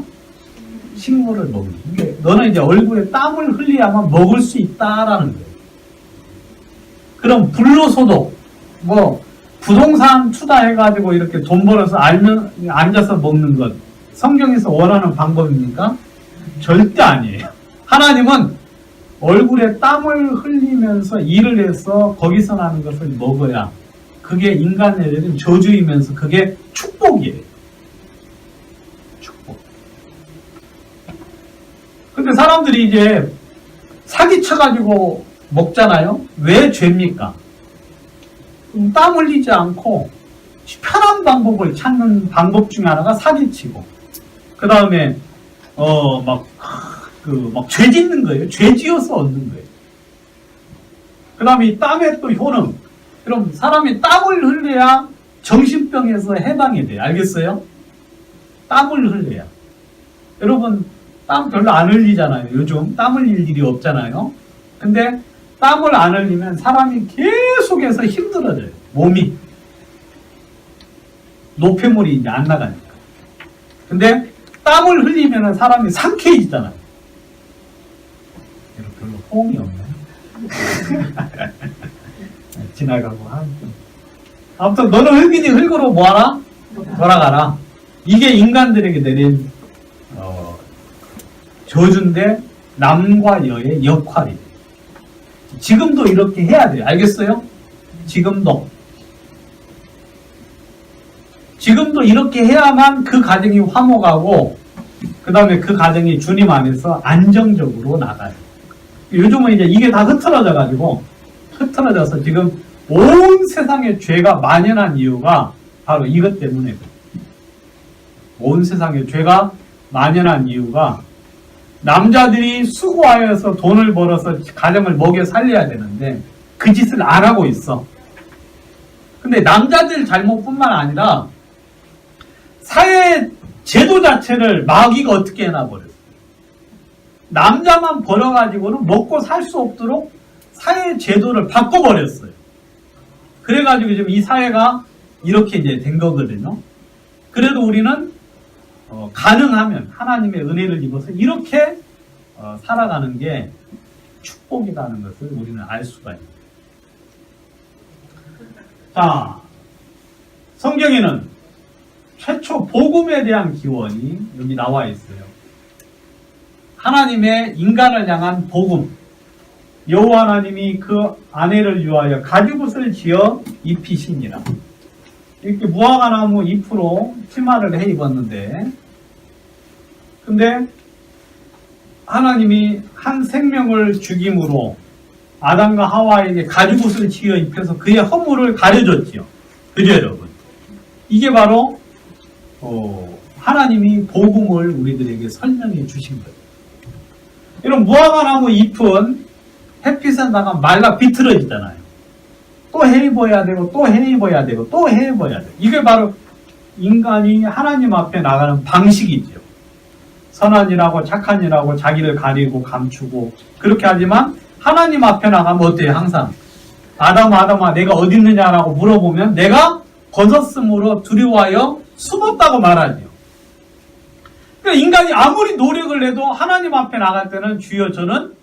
식물을 먹는다. 이게 너는 이제 얼굴에 땀을 흘려야만 먹을 수 있다라는 거예요. 그럼 불로소득, 부동산 투자해가지고 이렇게 돈 벌어서 앉아서 먹는 것, 성경에서 원하는 방법입니까? 절대 아니에요. 하나님은 얼굴에 땀을 흘리면서 일을 해서 거기서 나는 것을 먹어야 그게 인간에게는 저주이면서 그게 축복이에요. 축복. 근데 사람들이 이제 사기쳐가지고 먹잖아요. 왜 죄입니까? 땀 흘리지 않고 편한 방법을 찾는 방법 중에 하나가 사기치고 그 다음에 막 죄 짓는 거예요. 죄 지어서 얻는 거예요. 그 다음에 이 땀의 또 효능. 그럼 사람이 땀을 흘려야 정신병에서 해방이 돼요. 알겠어요? 땀을 흘려야. 여러분, 땀 별로 안 흘리잖아요. 요즘 땀 흘릴 일이 없잖아요. 근데 땀을 안 흘리면 사람이 계속해서 힘들어져요. 몸이. 노폐물이 이제 안 나가니까. 근데 땀을 흘리면 사람이 상쾌해지잖아요. 별로 호응이 없네. 지나가고 하니까. 아무튼 너는 흙이니 흙으로 뭐하라? 돌아가라. 이게 인간들에게 내린 저주인데 남과 여의 역할이에요. 지금도 이렇게 해야 돼요. 알겠어요? 지금도 이렇게 해야만 그 가정이 화목하고 그 다음에 그 가정이 주님 안에서 안정적으로 나가요. 요즘은 이제 이게 다 흩어져서 지금 온 세상에 죄가 만연한 이유가 바로 이것 때문에 온 세상에 죄가 만연한 이유가 남자들이 수고하여서 돈을 벌어서 가정을 먹여 살려야 되는데 그 짓을 안 하고 있어. 근데 남자들 잘못뿐만 아니라 사회 제도 자체를 마귀가 어떻게 해놔버렸어. 남자만 벌어가지고는 먹고 살 수 없도록 사회 제도를 바꿔버렸어요. 그래가지고 지금 이 사회가 이렇게 이제 된 거거든요. 그래도 우리는 가능하면 하나님의 은혜를 입어서 이렇게 살아가는 게 축복이라는 것을 우리는 알 수가 있습니다. 자, 성경에는 최초 복음에 대한 기원이 여기 나와 있어요. 하나님의 인간을 향한 복음. 여호와 하나님이 그 아내를 위하여 가죽옷을 지어 입히시니라. 이렇게 무화과나무 잎으로 치마를 해 입었는데, 근데 하나님이 한 생명을 죽임으로 아담과 하와에게 가죽옷을 지어 입혀서 그의 허물을 가려줬지요. 그죠, 여러분? 이게 바로 하나님이 복음을 우리들에게 설명해 주신 거예요. 이런 무화과나무 잎은 햇빛에 나가 말라 비틀어지잖아요. 또 해 입어야 되고 또 해 입어야 되고 또 해 입어야 돼요. 이게 바로 인간이 하나님 앞에 나가는 방식이죠. 선한 일하고 착한 일하고 자기를 가리고 감추고 그렇게 하지만 하나님 앞에 나가면 어때요? 항상 아담아 내가 어디 있느냐라고 물어보면 내가 벗었으므로 두려워하여 숨었다고 말하죠. 그러니까 인간이 아무리 노력을 해도 하나님 앞에 나갈 때는 주여 저는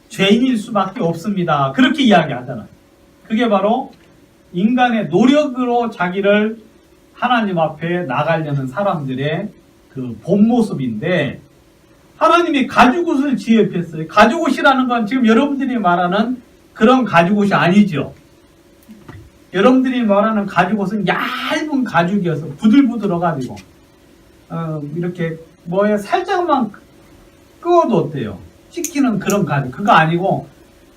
죄인일 수밖에 없습니다. 그렇게 이야기하잖아요. 그게 바로 인간의 노력으로 자기를 하나님 앞에 나가려는 사람들의 그 본 모습인데 하나님이 가죽옷을 지어 입혔어요. 가죽옷이라는 건 지금 여러분들이 말하는 그런 가죽옷이 아니죠. 여러분들이 말하는 가죽옷은 얇은 가죽이어서 부들부들해가지고 이렇게 뭐에 살짝만 끄어도 어때요? 찢기는 그런 가죽. 그거 아니고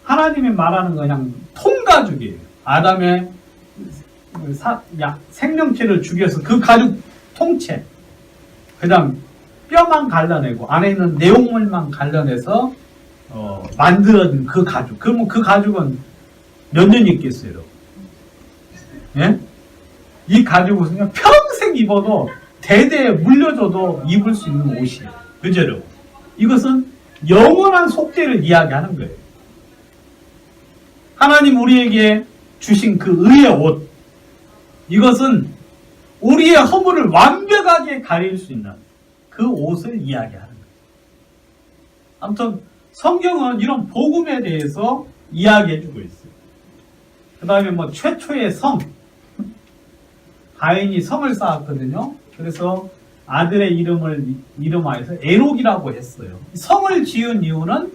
하나님이 말하는 거 그냥 통가죽이에요. 아담의 생명체를 죽여서 그 가죽 통째 그냥 뼈만 갈라내고 안에 있는 내용물만 갈라내서 만들어진 그 가죽. 그러면 그 가죽은 몇 년 있겠어요? 예? 이 가죽은 그냥 평생 입어도 대대에 물려줘도 입을 수 있는 옷이에요. 그죠, 여러분? 이것은 영원한 속죄를 이야기하는 거예요. 하나님 우리에게 주신 그 의의 옷, 이것은 우리의 허물을 완벽하게 가릴 수 있는 그 옷을 이야기하는 거예요. 아무튼 성경은 이런 복음에 대해서 이야기해주고 있어요. 그 다음에 뭐 최초의 성, 가인이 성을 쌓았거든요. 그래서 아들의 이름하여서 에녹이라고 했어요. 성을 지은 이유는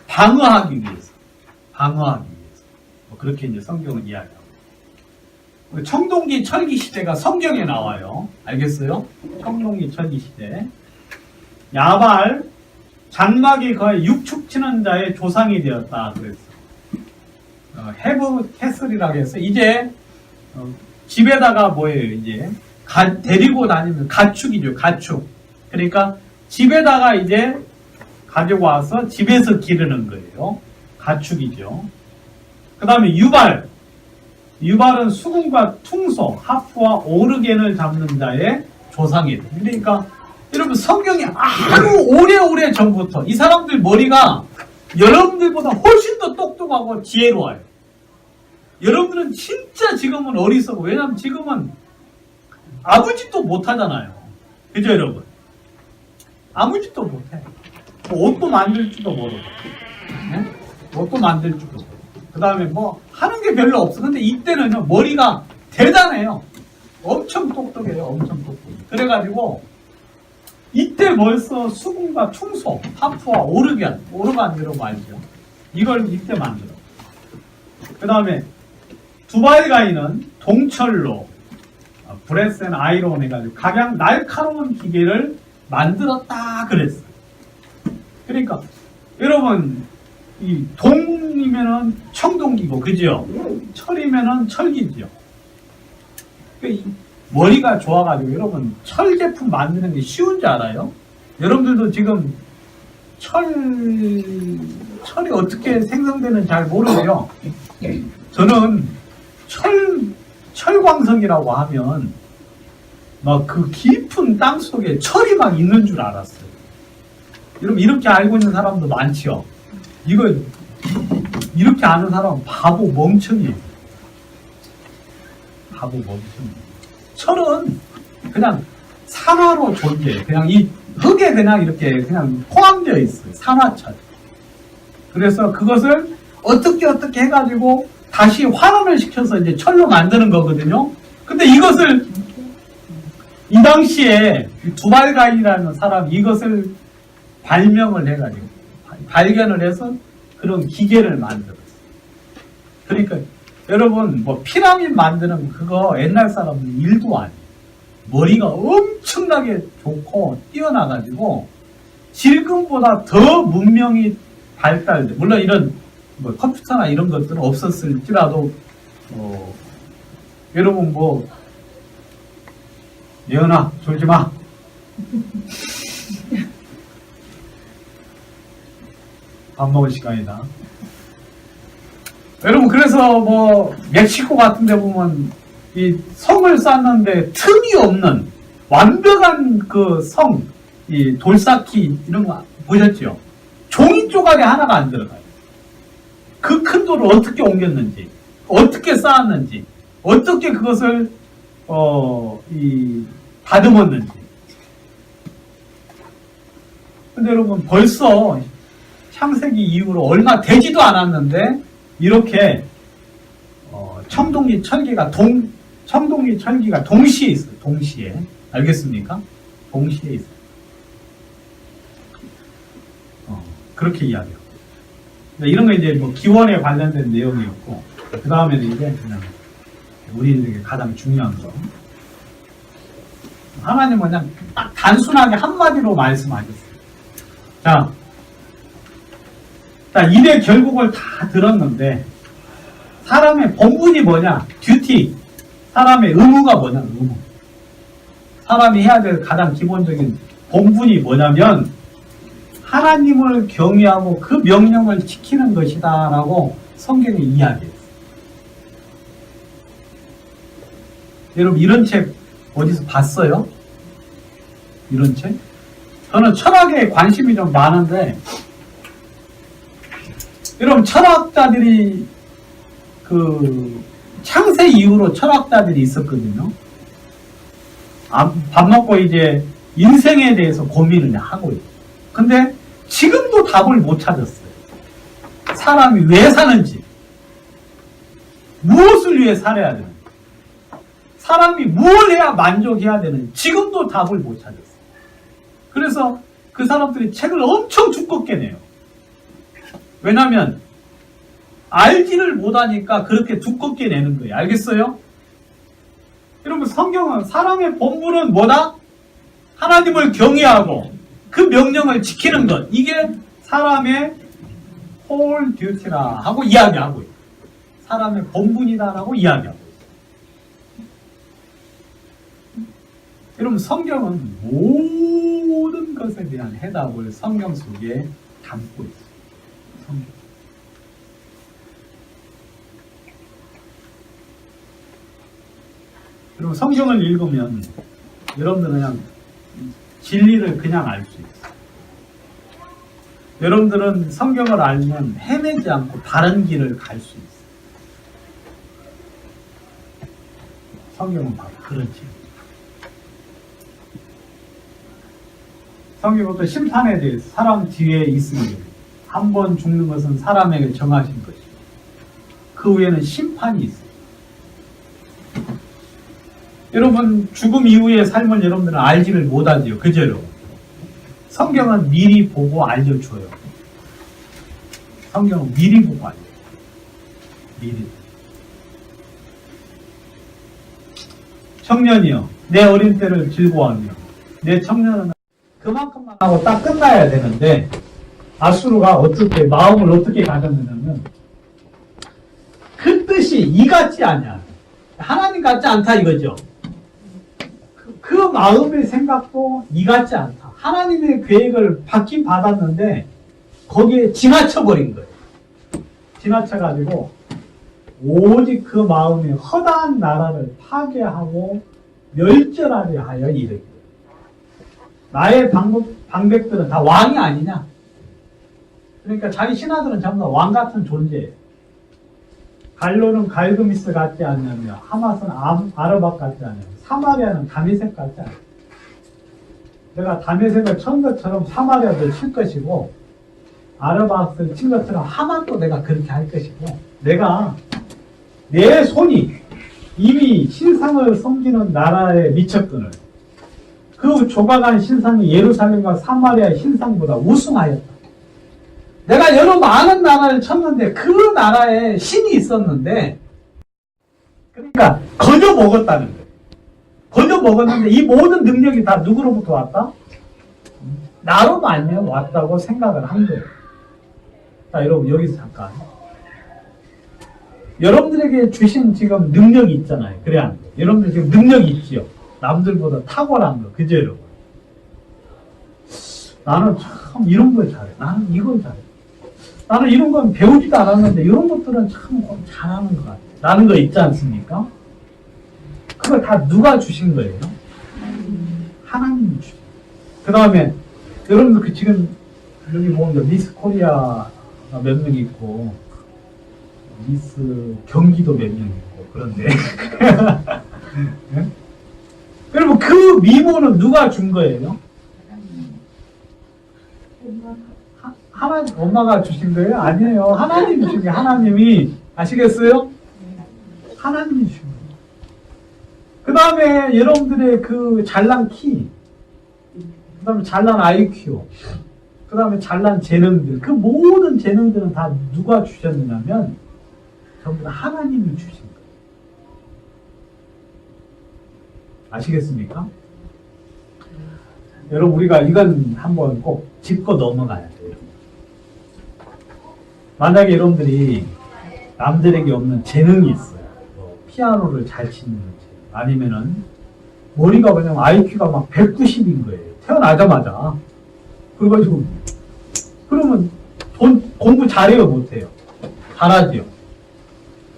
방어하기 위해서. 뭐 그렇게 이제 성경은 이야기하고. 청동기 철기 시대가 성경에 나와요. 알겠어요? 청동기 철기 시대. 야발, 장막에 거해 육축 치는 자의 조상이 되었다. 그랬어. 헤브 캐슬이라고 해서 이제 집에다가 뭐예요, 이제. 데리고 다니면 가축이죠, 가축. 그러니까 집에다가 이제 가지고 와서 집에서 기르는 거예요. 가축이죠. 그 다음에 유발. 유발은 수금과 퉁소, 하프와 오르겐을 잡는 자의 조상이에요. 그러니까 여러분 성경이 아주 오래오래 전부터 이 사람들 머리가 여러분들보다 훨씬 더 똑똑하고 지혜로워요. 여러분들은 진짜 지금은 어리석고, 왜냐하면 지금은 아무 짓도 못하잖아요. 그죠 여러분? 아무 짓도 못해. 옷도 만들 줄도 모르고, 네? 옷도 만들 줄도 모르고, 그 다음에 뭐 하는 게 별로 없어. 근데 이때는요 머리가 대단해요. 엄청 똑똑해요. 엄청 똑똑해. 그래가지고 이때 벌써 수금과 충소, 하프와 오르간 여러분 알죠? 이걸 이때 만들어. 그 다음에 두발가인은 동철로 브레스 앤 아이론 해가지고 가장 날카로운 기계를 만들었다 그랬어요. 그러니까 여러분 이 동이면은 청동기고, 그죠? 철이면은 철기죠. 그러니까 머리가 좋아가지고 여러분 철 제품 만드는 게 쉬운 줄 알아요? 여러분들도 지금 철이 어떻게 생성되는지 잘 모르고요. 저는 철광석이라고 하면 막 그 깊은 땅 속에 철이 막 있는 줄 알았어요. 여러분 이렇게 알고 있는 사람도 많지요. 이거 이렇게 아는 사람은 바보 멍청이에요. 바보 멍청이. 철은 그냥 산화로 존재해요. 그냥 이 흙에 그냥 이렇게 그냥 포함되어 있어요. 산화철. 그래서 그것을 어떻게 해가지고 다시 환원을 시켜서 이제 철로 만드는 거거든요. 근데 이것을 이 당시에 두발가인이라는 사람이 이것을 발명을 해가지고 발견을 해서 그런 기계를 만들었어요. 그러니까 여러분 뭐 피라밋 만드는 그거 옛날 사람은 일도 아니에요. 머리가 엄청나게 좋고 뛰어나가지고 지금보다 더 문명이 발달돼. 물론 이런 뭐 컴퓨터나 이런 것들은 없었을지라도 여러분 뭐 예은아 졸지 마. 밥 먹을 시간이다. 여러분 그래서 뭐 멕시코 같은 데 보면 이 성을 쌓는데 틈이 없는 완벽한 그 성, 이 돌쌓기 이런 거 보셨죠? 종이 쪼가리 하나가 안 들어가요. 그 큰 돌을 어떻게 옮겼는지, 어떻게 쌓았는지, 어떻게 그것을 다듬었는지. 근데 여러분 벌써 창세기 이후로 얼마 되지도 않았는데 이렇게 청동기 철기가 동시에 있어요. 동시에. 알겠습니까? 동시에 있어요. 그렇게 이야기해요. 이런 거 이제 뭐 기원에 관련된 내용이었고, 그 다음에는 이제 그냥 우리에게 가장 중요한 거. 하나님은 그냥 딱 단순하게 한마디로 말씀하셨어요. 자, 일의 결국을 다 들었는데, 사람의 본분이 뭐냐? 듀티. 사람의 의무가 뭐냐? 의무. 사람이 해야 될 가장 기본적인 본분이 뭐냐면, 하나님을 경외하고 그 명령을 지키는 것이다 라고 성경이 이야기했어요. 여러분 이런 책 어디서 봤어요? 이런 책? 저는 철학에 관심이 좀 많은데, 여러분 철학자들이 그 창세 이후로 철학자들이 있었거든요. 밥 먹고 이제 인생에 대해서 고민을 하고 있어요. 근데 지금도 답을 못 찾았어요. 사람이 왜 사는지, 무엇을 위해 살아야 되는지, 사람이 무엇을 해야 만족해야 되는지 지금도 답을 못 찾았어요. 그래서 그 사람들이 책을 엄청 두껍게 내요. 왜냐하면 알지를 못하니까 그렇게 두껍게 내는 거예요. 알겠어요? 여러분 성경은 사람의 본분은 뭐다? 하나님을 경외하고 그 명령을 지키는 것. 이게 사람의 whole duty라 하고 이야기하고 있어요. 사람의 본분이다라고 이야기하고 있어요. 그럼 성경은 모든 것에 대한 해답을 성경 속에 담고 있어요. 성경. 그리고 성경을 읽으면 여러분들은 그냥 진리를 그냥 알 수 있어요. 여러분들은 성경을 알면 헤매지 않고 바른 길을 갈 수 있어요. 성경은 바로 그렇지. 성경부터 심판에 대해서 사람 뒤에 있으니 한 번 죽는 것은 사람에게 정하신 것이고 그 후에는 심판이 있어요. 여러분 죽음 이후의 삶을 여러분들은 알지를 못하지요. 그제로. 성경은 미리 보고 알려줘요. 성경은 미리 보고 알려줘요. 미리. 청년이여 내 어린 때를 즐거워하며 내 청년은 그만큼만 하고 딱 끝나야 되는데 아수르가 어떻게 마음을 어떻게 가졌느냐면 그 뜻이 이 같지 않냐. 하나님 같지 않다 이거죠. 그 마음의 생각도 이 같지 않다. 하나님의 계획을 받긴 받았는데 거기에 지나쳐버린 거예요. 지나쳐가지고 오직 그 마음에 허다한 나라를 파괴하고 멸절하려 하여 이르기를. 나의 방백들은 다 왕이 아니냐? 그러니까 자기 신하들은 전부 다 왕 같은 존재예요. 갈로는 갈그미스 같지 않냐며 하맛은 아르밧 같지 않냐며 사마리아는 다메섹 같지 않냐며 내가 다메섹을 친 것처럼 사마리아도 칠 것이고 아르밧을 친 것처럼 하맛도 내가 그렇게 할 것이고 내가 내 손이 이미 신상을 섬기는 나라에 미쳤거늘 그 조각한 신상이 예루살렘과 사마리아의 신상보다 우승하였다. 내가 여러 많은 나라를 쳤는데 그 나라에 신이 있었는데 그러니까 거저 먹었다는 거예요. 거저 먹었는데 이 모든 능력이 다 누구로부터 왔다? 나로만 왔다고 생각을 한 거예요. 자, 여러분 여기서 잠깐 여러분들에게 주신 지금 능력이 있잖아요. 그래 안 돼요. 여러분들 지금 능력이 있지요. 남들보다 탁월한 거, 그죠 여러분? 나는 참 이런 걸 잘해. 나는 이걸 잘해. 나는 이런 건 배우지도 않았는데 이런 것들은 참 잘하는 것 같아. 라는 거 있지 않습니까? 그걸 다 누가 주신 거예요? 하나님이 주신 거예요. 그 다음에 여러분들 그 지금 여기 보면 미스 코리아가 몇 명 있고 미스 경기도 몇 명 있고 그런데 네? 그리고 그 미모는 누가 준 거예요? 하나님, 엄마가 주신 거예요? 아니에요. 하나님이 주신 거예요. 하나님이. 아시겠어요? 하나님이 주신 거예요. 그 다음에 여러분들의 그 잘난 키, 그 다음에 잘난 IQ, 그 다음에 잘난 재능들, 그 모든 재능들은 다 누가 주셨느냐면 전부 다 하나님이 주신 거예요. 아시겠습니까? 여러분 우리가 이건 한번 꼭 짚고 넘어가야 돼요. 만약에 여러분들이 남들에게 없는 재능이 있어요. 뭐 피아노를 잘 치는 재능, 아니면은 머리가 그냥 IQ가 막 190인 거예요. 태어나자마자. 그래가지고 그러면 공부 잘해요, 못해요? 잘하지요.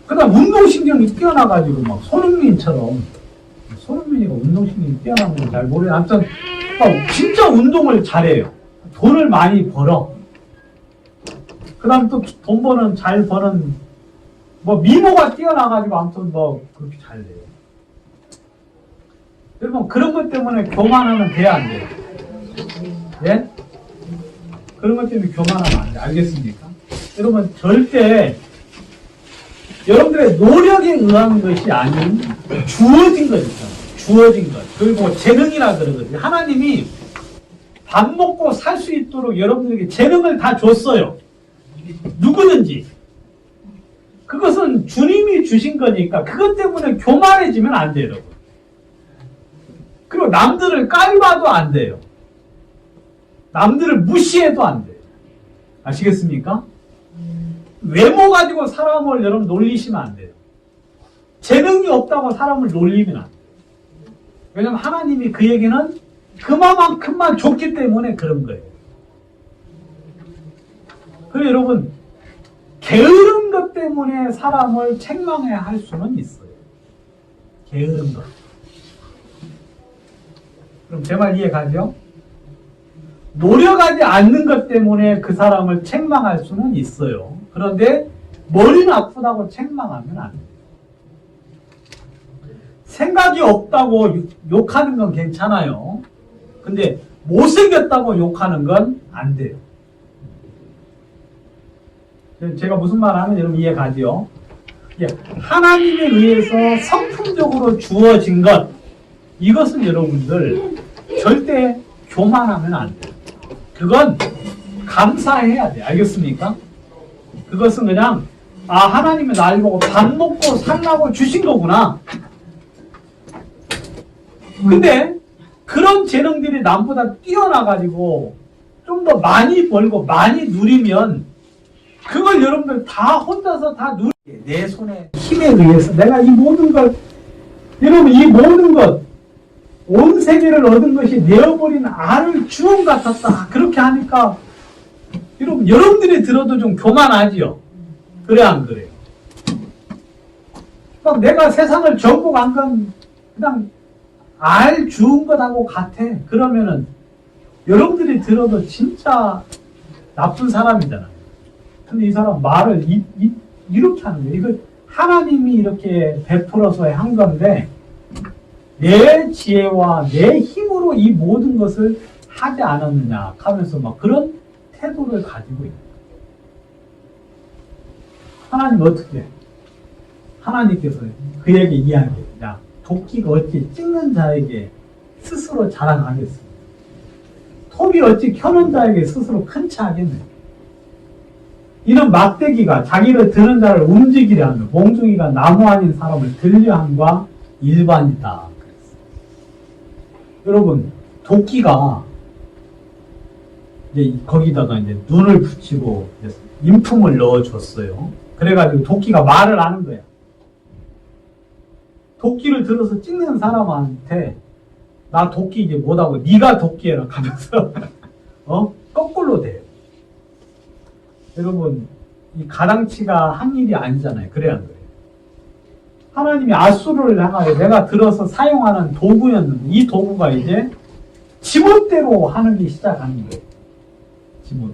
그다음 운동신경이 뛰어나가지고 막 손흥민처럼 손흥민이가 운동신경이 뛰어난 건 잘 모르겠어요. 아무튼 진짜 운동을 잘해요. 돈을 많이 벌어. 그 다음 또 돈 버는, 잘 버는, 뭐 미모가 뛰어나가지고 아무튼 뭐 그렇게 잘 돼요. 여러분 그런 것 때문에 교만하면 돼야 안 돼요? 예? 그런 것 때문에 교만하면 안 돼요. 알겠습니까? 여러분 절대 여러분들의 노력에 의한 것이 아닌 주어진 것 있잖아요. 주어진 것. 그리고 재능이라 그러거든요. 하나님이 밥 먹고 살 수 있도록 여러분들에게 재능을 다 줬어요. 누구든지. 그것은 주님이 주신 거니까 그것 때문에 교만해지면 안 돼요, 여러분. 그리고 남들을 깔봐도 안 돼요. 남들을 무시해도 안 돼요. 아시겠습니까? 외모 가지고 사람을 여러분 놀리시면 안 돼요. 재능이 없다고 사람을 놀리면 안 돼요. 왜냐면 하나님이 그에게는 그만큼만 줬기 때문에 그런 거예요. 그래서 여러분, 게으른 것 때문에 사람을 책망해야 할 수는 있어요. 게으른 것. 그럼 제 말 이해가죠? 노력하지 않는 것 때문에 그 사람을 책망할 수는 있어요. 그런데 머리는 아프다고 책망하면 안 돼요. 생각이 없다고 욕하는 건 괜찮아요. 근데 못생겼다고 욕하는 건 안 돼요. 제가 무슨 말 하면 여러분 이해가죠? 하나님에 의해서 성품적으로 주어진 것, 이것은 여러분들 절대 교만하면 안 돼요. 그건 감사해야 돼요. 알겠습니까? 그것은 그냥 하나님이 날 보고 밥 먹고 살라고 주신 거구나. 근데 그런 재능들이 남보다 뛰어나가지고 좀 더 많이 벌고 많이 누리면 그걸 여러분들 다 혼자서 다 내 손에 힘에 의해서 내가 이 모든 걸, 여러분 이 모든 것, 온 세계를 얻은 것이 내어버린 알을 주원 같았다. 그렇게 하니까 여러분들이 들어도 좀 교만하지요. 그래 안 그래요? 막 내가 세상을 전부 간 건 그냥 알 주운 것하고 같아. 그러면은 여러분들이 들어도 진짜 나쁜 사람이잖아요. 근데 이 사람 말을 이렇게 하는 거예요. 이거 하나님이 이렇게 베풀어서 한 건데 내 지혜와 내 힘으로 이 모든 것을 하지 않았느냐 하면서 막 그런 태도를 가지고 있는 거예요. 하나님 어떻게 해요? 하나님께서 그에게 이야기해요. 야, 도끼가 어찌 찍는 자에게 스스로 자랑하겠습니까? 톱이 어찌 켜는 자에게 스스로 큰 차 하겠느냐? 이런 막대기가 자기를 드는 자를 움직이려 하며 몽둥이가 나무 아닌 사람을 들려 함과 일반이다. 여러분, 도끼가 이제 거기다가 이제 눈을 붙이고 이제 인품을 넣어줬어요. 그래가지고 도끼가 말을 하는 거야. 도끼를 들어서 찍는 사람한테 나 도끼 이제 못하고 네가 도끼해라 하면서 거꾸로 돼요. 여러분, 이 가당치가 한 일이 아니잖아요. 그래야 안 그래요? 하나님이 아수르를 향하여 내가 들어서 사용하는 도구였는데 이 도구가 이제 지멋대로 하는 시작하는 거예요. 지멋.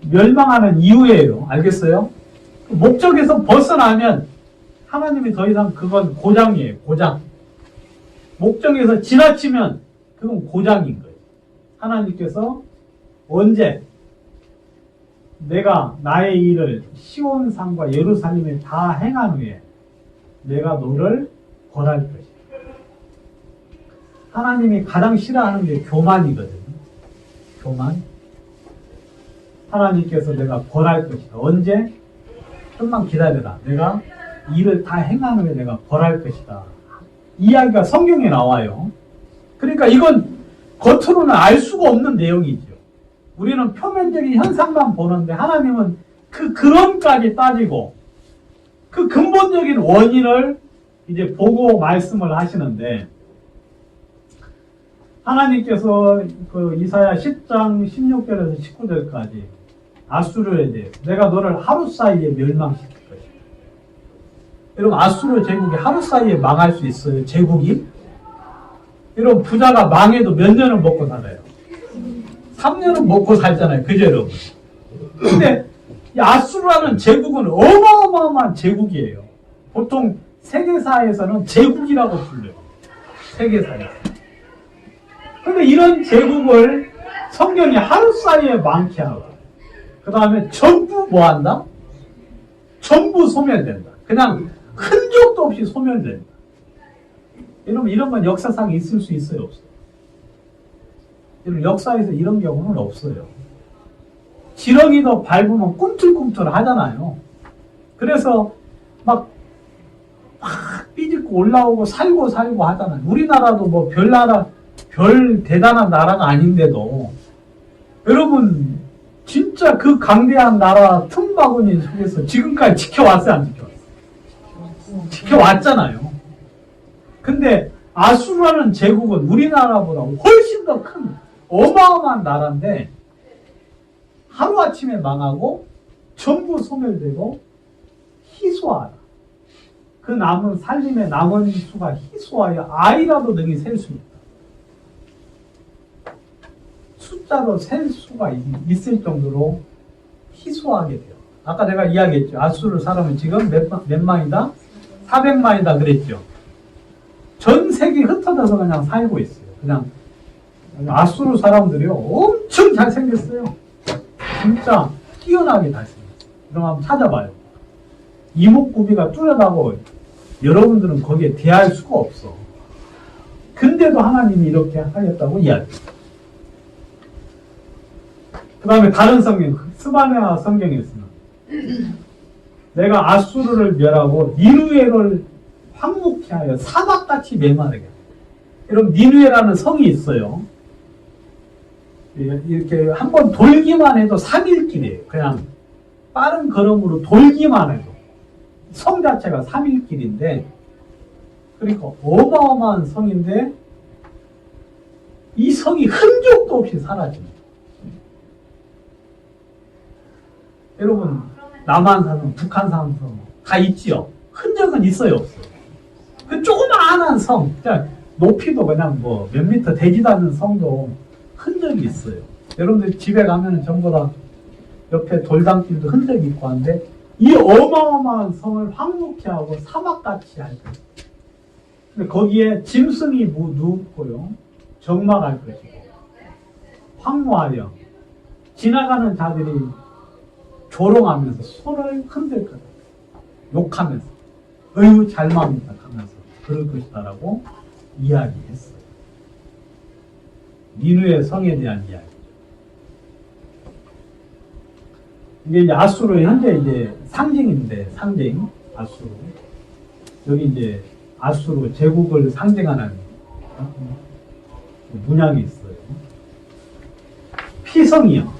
멸망하는 이유예요. 알겠어요? 목적에서 벗어나면 하나님이 더 이상 그건 고장이에요. 고장. 목적에서 지나치면 그건 고장인 거예요. 하나님께서 언제 내가 나의 일을 시온산과 예루살렘에 다 행한 후에 내가 너를 벌할 것이다. 하나님이 가장 싫어하는 게 교만이거든요. 교만. 하나님께서 내가 벌할 것이다. 언제? 좀만 기다려라. 내가 일을 다 행한 후에 내가 벌할 것이다. 이야기가 성경에 나와요. 그러니까 이건 겉으로는 알 수가 없는 내용이죠. 우리는 표면적인 현상만 보는데 하나님은 그 근원까지 따지고 그 근본적인 원인을 이제 보고 말씀을 하시는데 하나님께서 그 이사야 10장 16절에서 19절까지 아수르에 대해 내가 너를 하루 사이에 멸망시킬 것이다. 여러분 아수르 제국이 하루 사이에 망할 수 있어요? 제국이? 여러분 부자가 망해도 몇 년을 먹고 살아요? 3년은 먹고 살잖아요. 그죠 여러분? 근데 이 아수르라는 제국은 어마어마한 제국이에요. 보통 세계사에서는 제국이라고 불려요. 세계사에서. 근데 이런 제국을 성경이 하루 사이에 망케 하고 그 다음에 전부 뭐한다? 전부 소멸된다. 그냥 흔적도 없이 소멸된다. 여러분 이런 건 역사상에 있을 수 있어요? 없어요? 여러분 역사에서 이런 경우는 없어요. 지렁이도 밟으면 꿈틀꿈틀 하잖아요. 그래서 막 삐집고 올라오고 살고 하잖아요. 우리나라도 뭐 별 대단한 나라가 아닌데도 여러분 진짜 그 강대한 나라 틈바구니 속에서 지금까지 지켜왔어요? 안 지켜왔어요? 지켜왔잖아요. 근데 아수라는 제국은 우리나라보다 훨씬 더 큰 어마어마한 나라인데 하루아침에 망하고 전부 소멸되고 희소하라. 그 남은 살림의 남은 수가 희소하여 아이라도 능히 셀 수 있다. 숫자로 셀 수가 있을 정도로 희소하게 돼요. 아까 내가 이야기했죠. 아수르 사람은 지금 몇 만이다? 400만이다 그랬죠. 전 세계에 흩어져서 그냥 살고 있어요. 그냥 아수르 사람들이요. 엄청 잘생겼어요. 진짜 뛰어나게 잘생겼어요. 그럼 한번 찾아봐요. 이목구비가 뚜렷하고 여러분들은 거기에 대할 수가 없어. 근데도 하나님이 이렇게 하겠다고 이야기해요. 그 다음에 다른 성경, 스바냐 성경에서는 내가 아수르를 멸하고 니누에를 황무케 하여 사막같이 메마르게 하라. 여러분 니누에라는 성이 있어요. 이렇게 한번 돌기만 해도 3일길이에요. 그냥 빠른 걸음으로 돌기만 해도 성 자체가 3일길인데 그러니까 어마어마한 성인데 이 성이 흔적도 없이 사라집니다. 여러분 남한산성, 북한산성 다 있지요. 흔적은 있어요, 없어요? 그 조그마한 성, 그냥 높이도 그냥 뭐 몇 미터 되지도 않는 성도 흔적이 있어요. 여러분들 집에 가면 전부 다 옆에 돌담길도 흔적이 있고 한데 이 어마어마한 성을 황무케 하고 사막같이 할 거예요. 근데 거기에 짐승이 누웠고요. 적막할 것이고 황무하여 지나가는 자들이 조롱하면서 손을 흔들 거다. 욕하면서 어휴 잘맘이다 하면서 그럴 것이다라고 이야기했어요. 니누의 성에 대한 이야기죠. 이게 이제 아수르의 현재 이제 상징인데 상징 아수르 여기 이제 아수르 제국을 상징하는 문양이 있어요. 피성이요.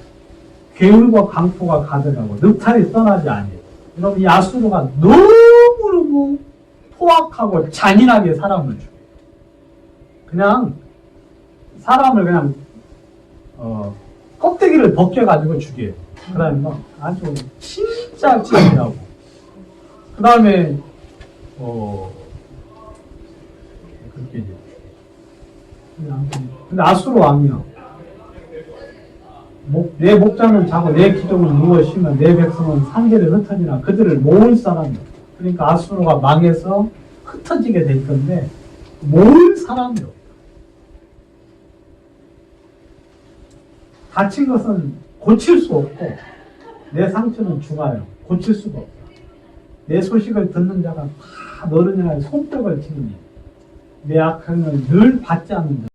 괴울과 강포가 가득하고 늑탈이 떠나지 아니에요. 여러분 이 아수르가 너무너무 포악하고 잔인하게 사람을 죽여요. 그냥 사람을 그냥 껍데기를 벗겨가지고 죽여요. 그 다음에 막 아주 진짜 찌하고 그 다음에 그렇게 이제 근데 아수르 왕이요. 내 목자는 자고 내 기둥은 누워 쉬면 내 백성은 상계를 흩어지나 그들을 모을 사람이 없다. 그러니까 아수르가 망해서 흩어지게 될 건데 모을 사람이 없다. 다친 것은 고칠 수 없고 내 상처는 죽어요. 고칠 수가 없다. 내 소식을 듣는 자가 다 너를 향해 손뼉을 치느니 내 악행을 늘 받지 않는 자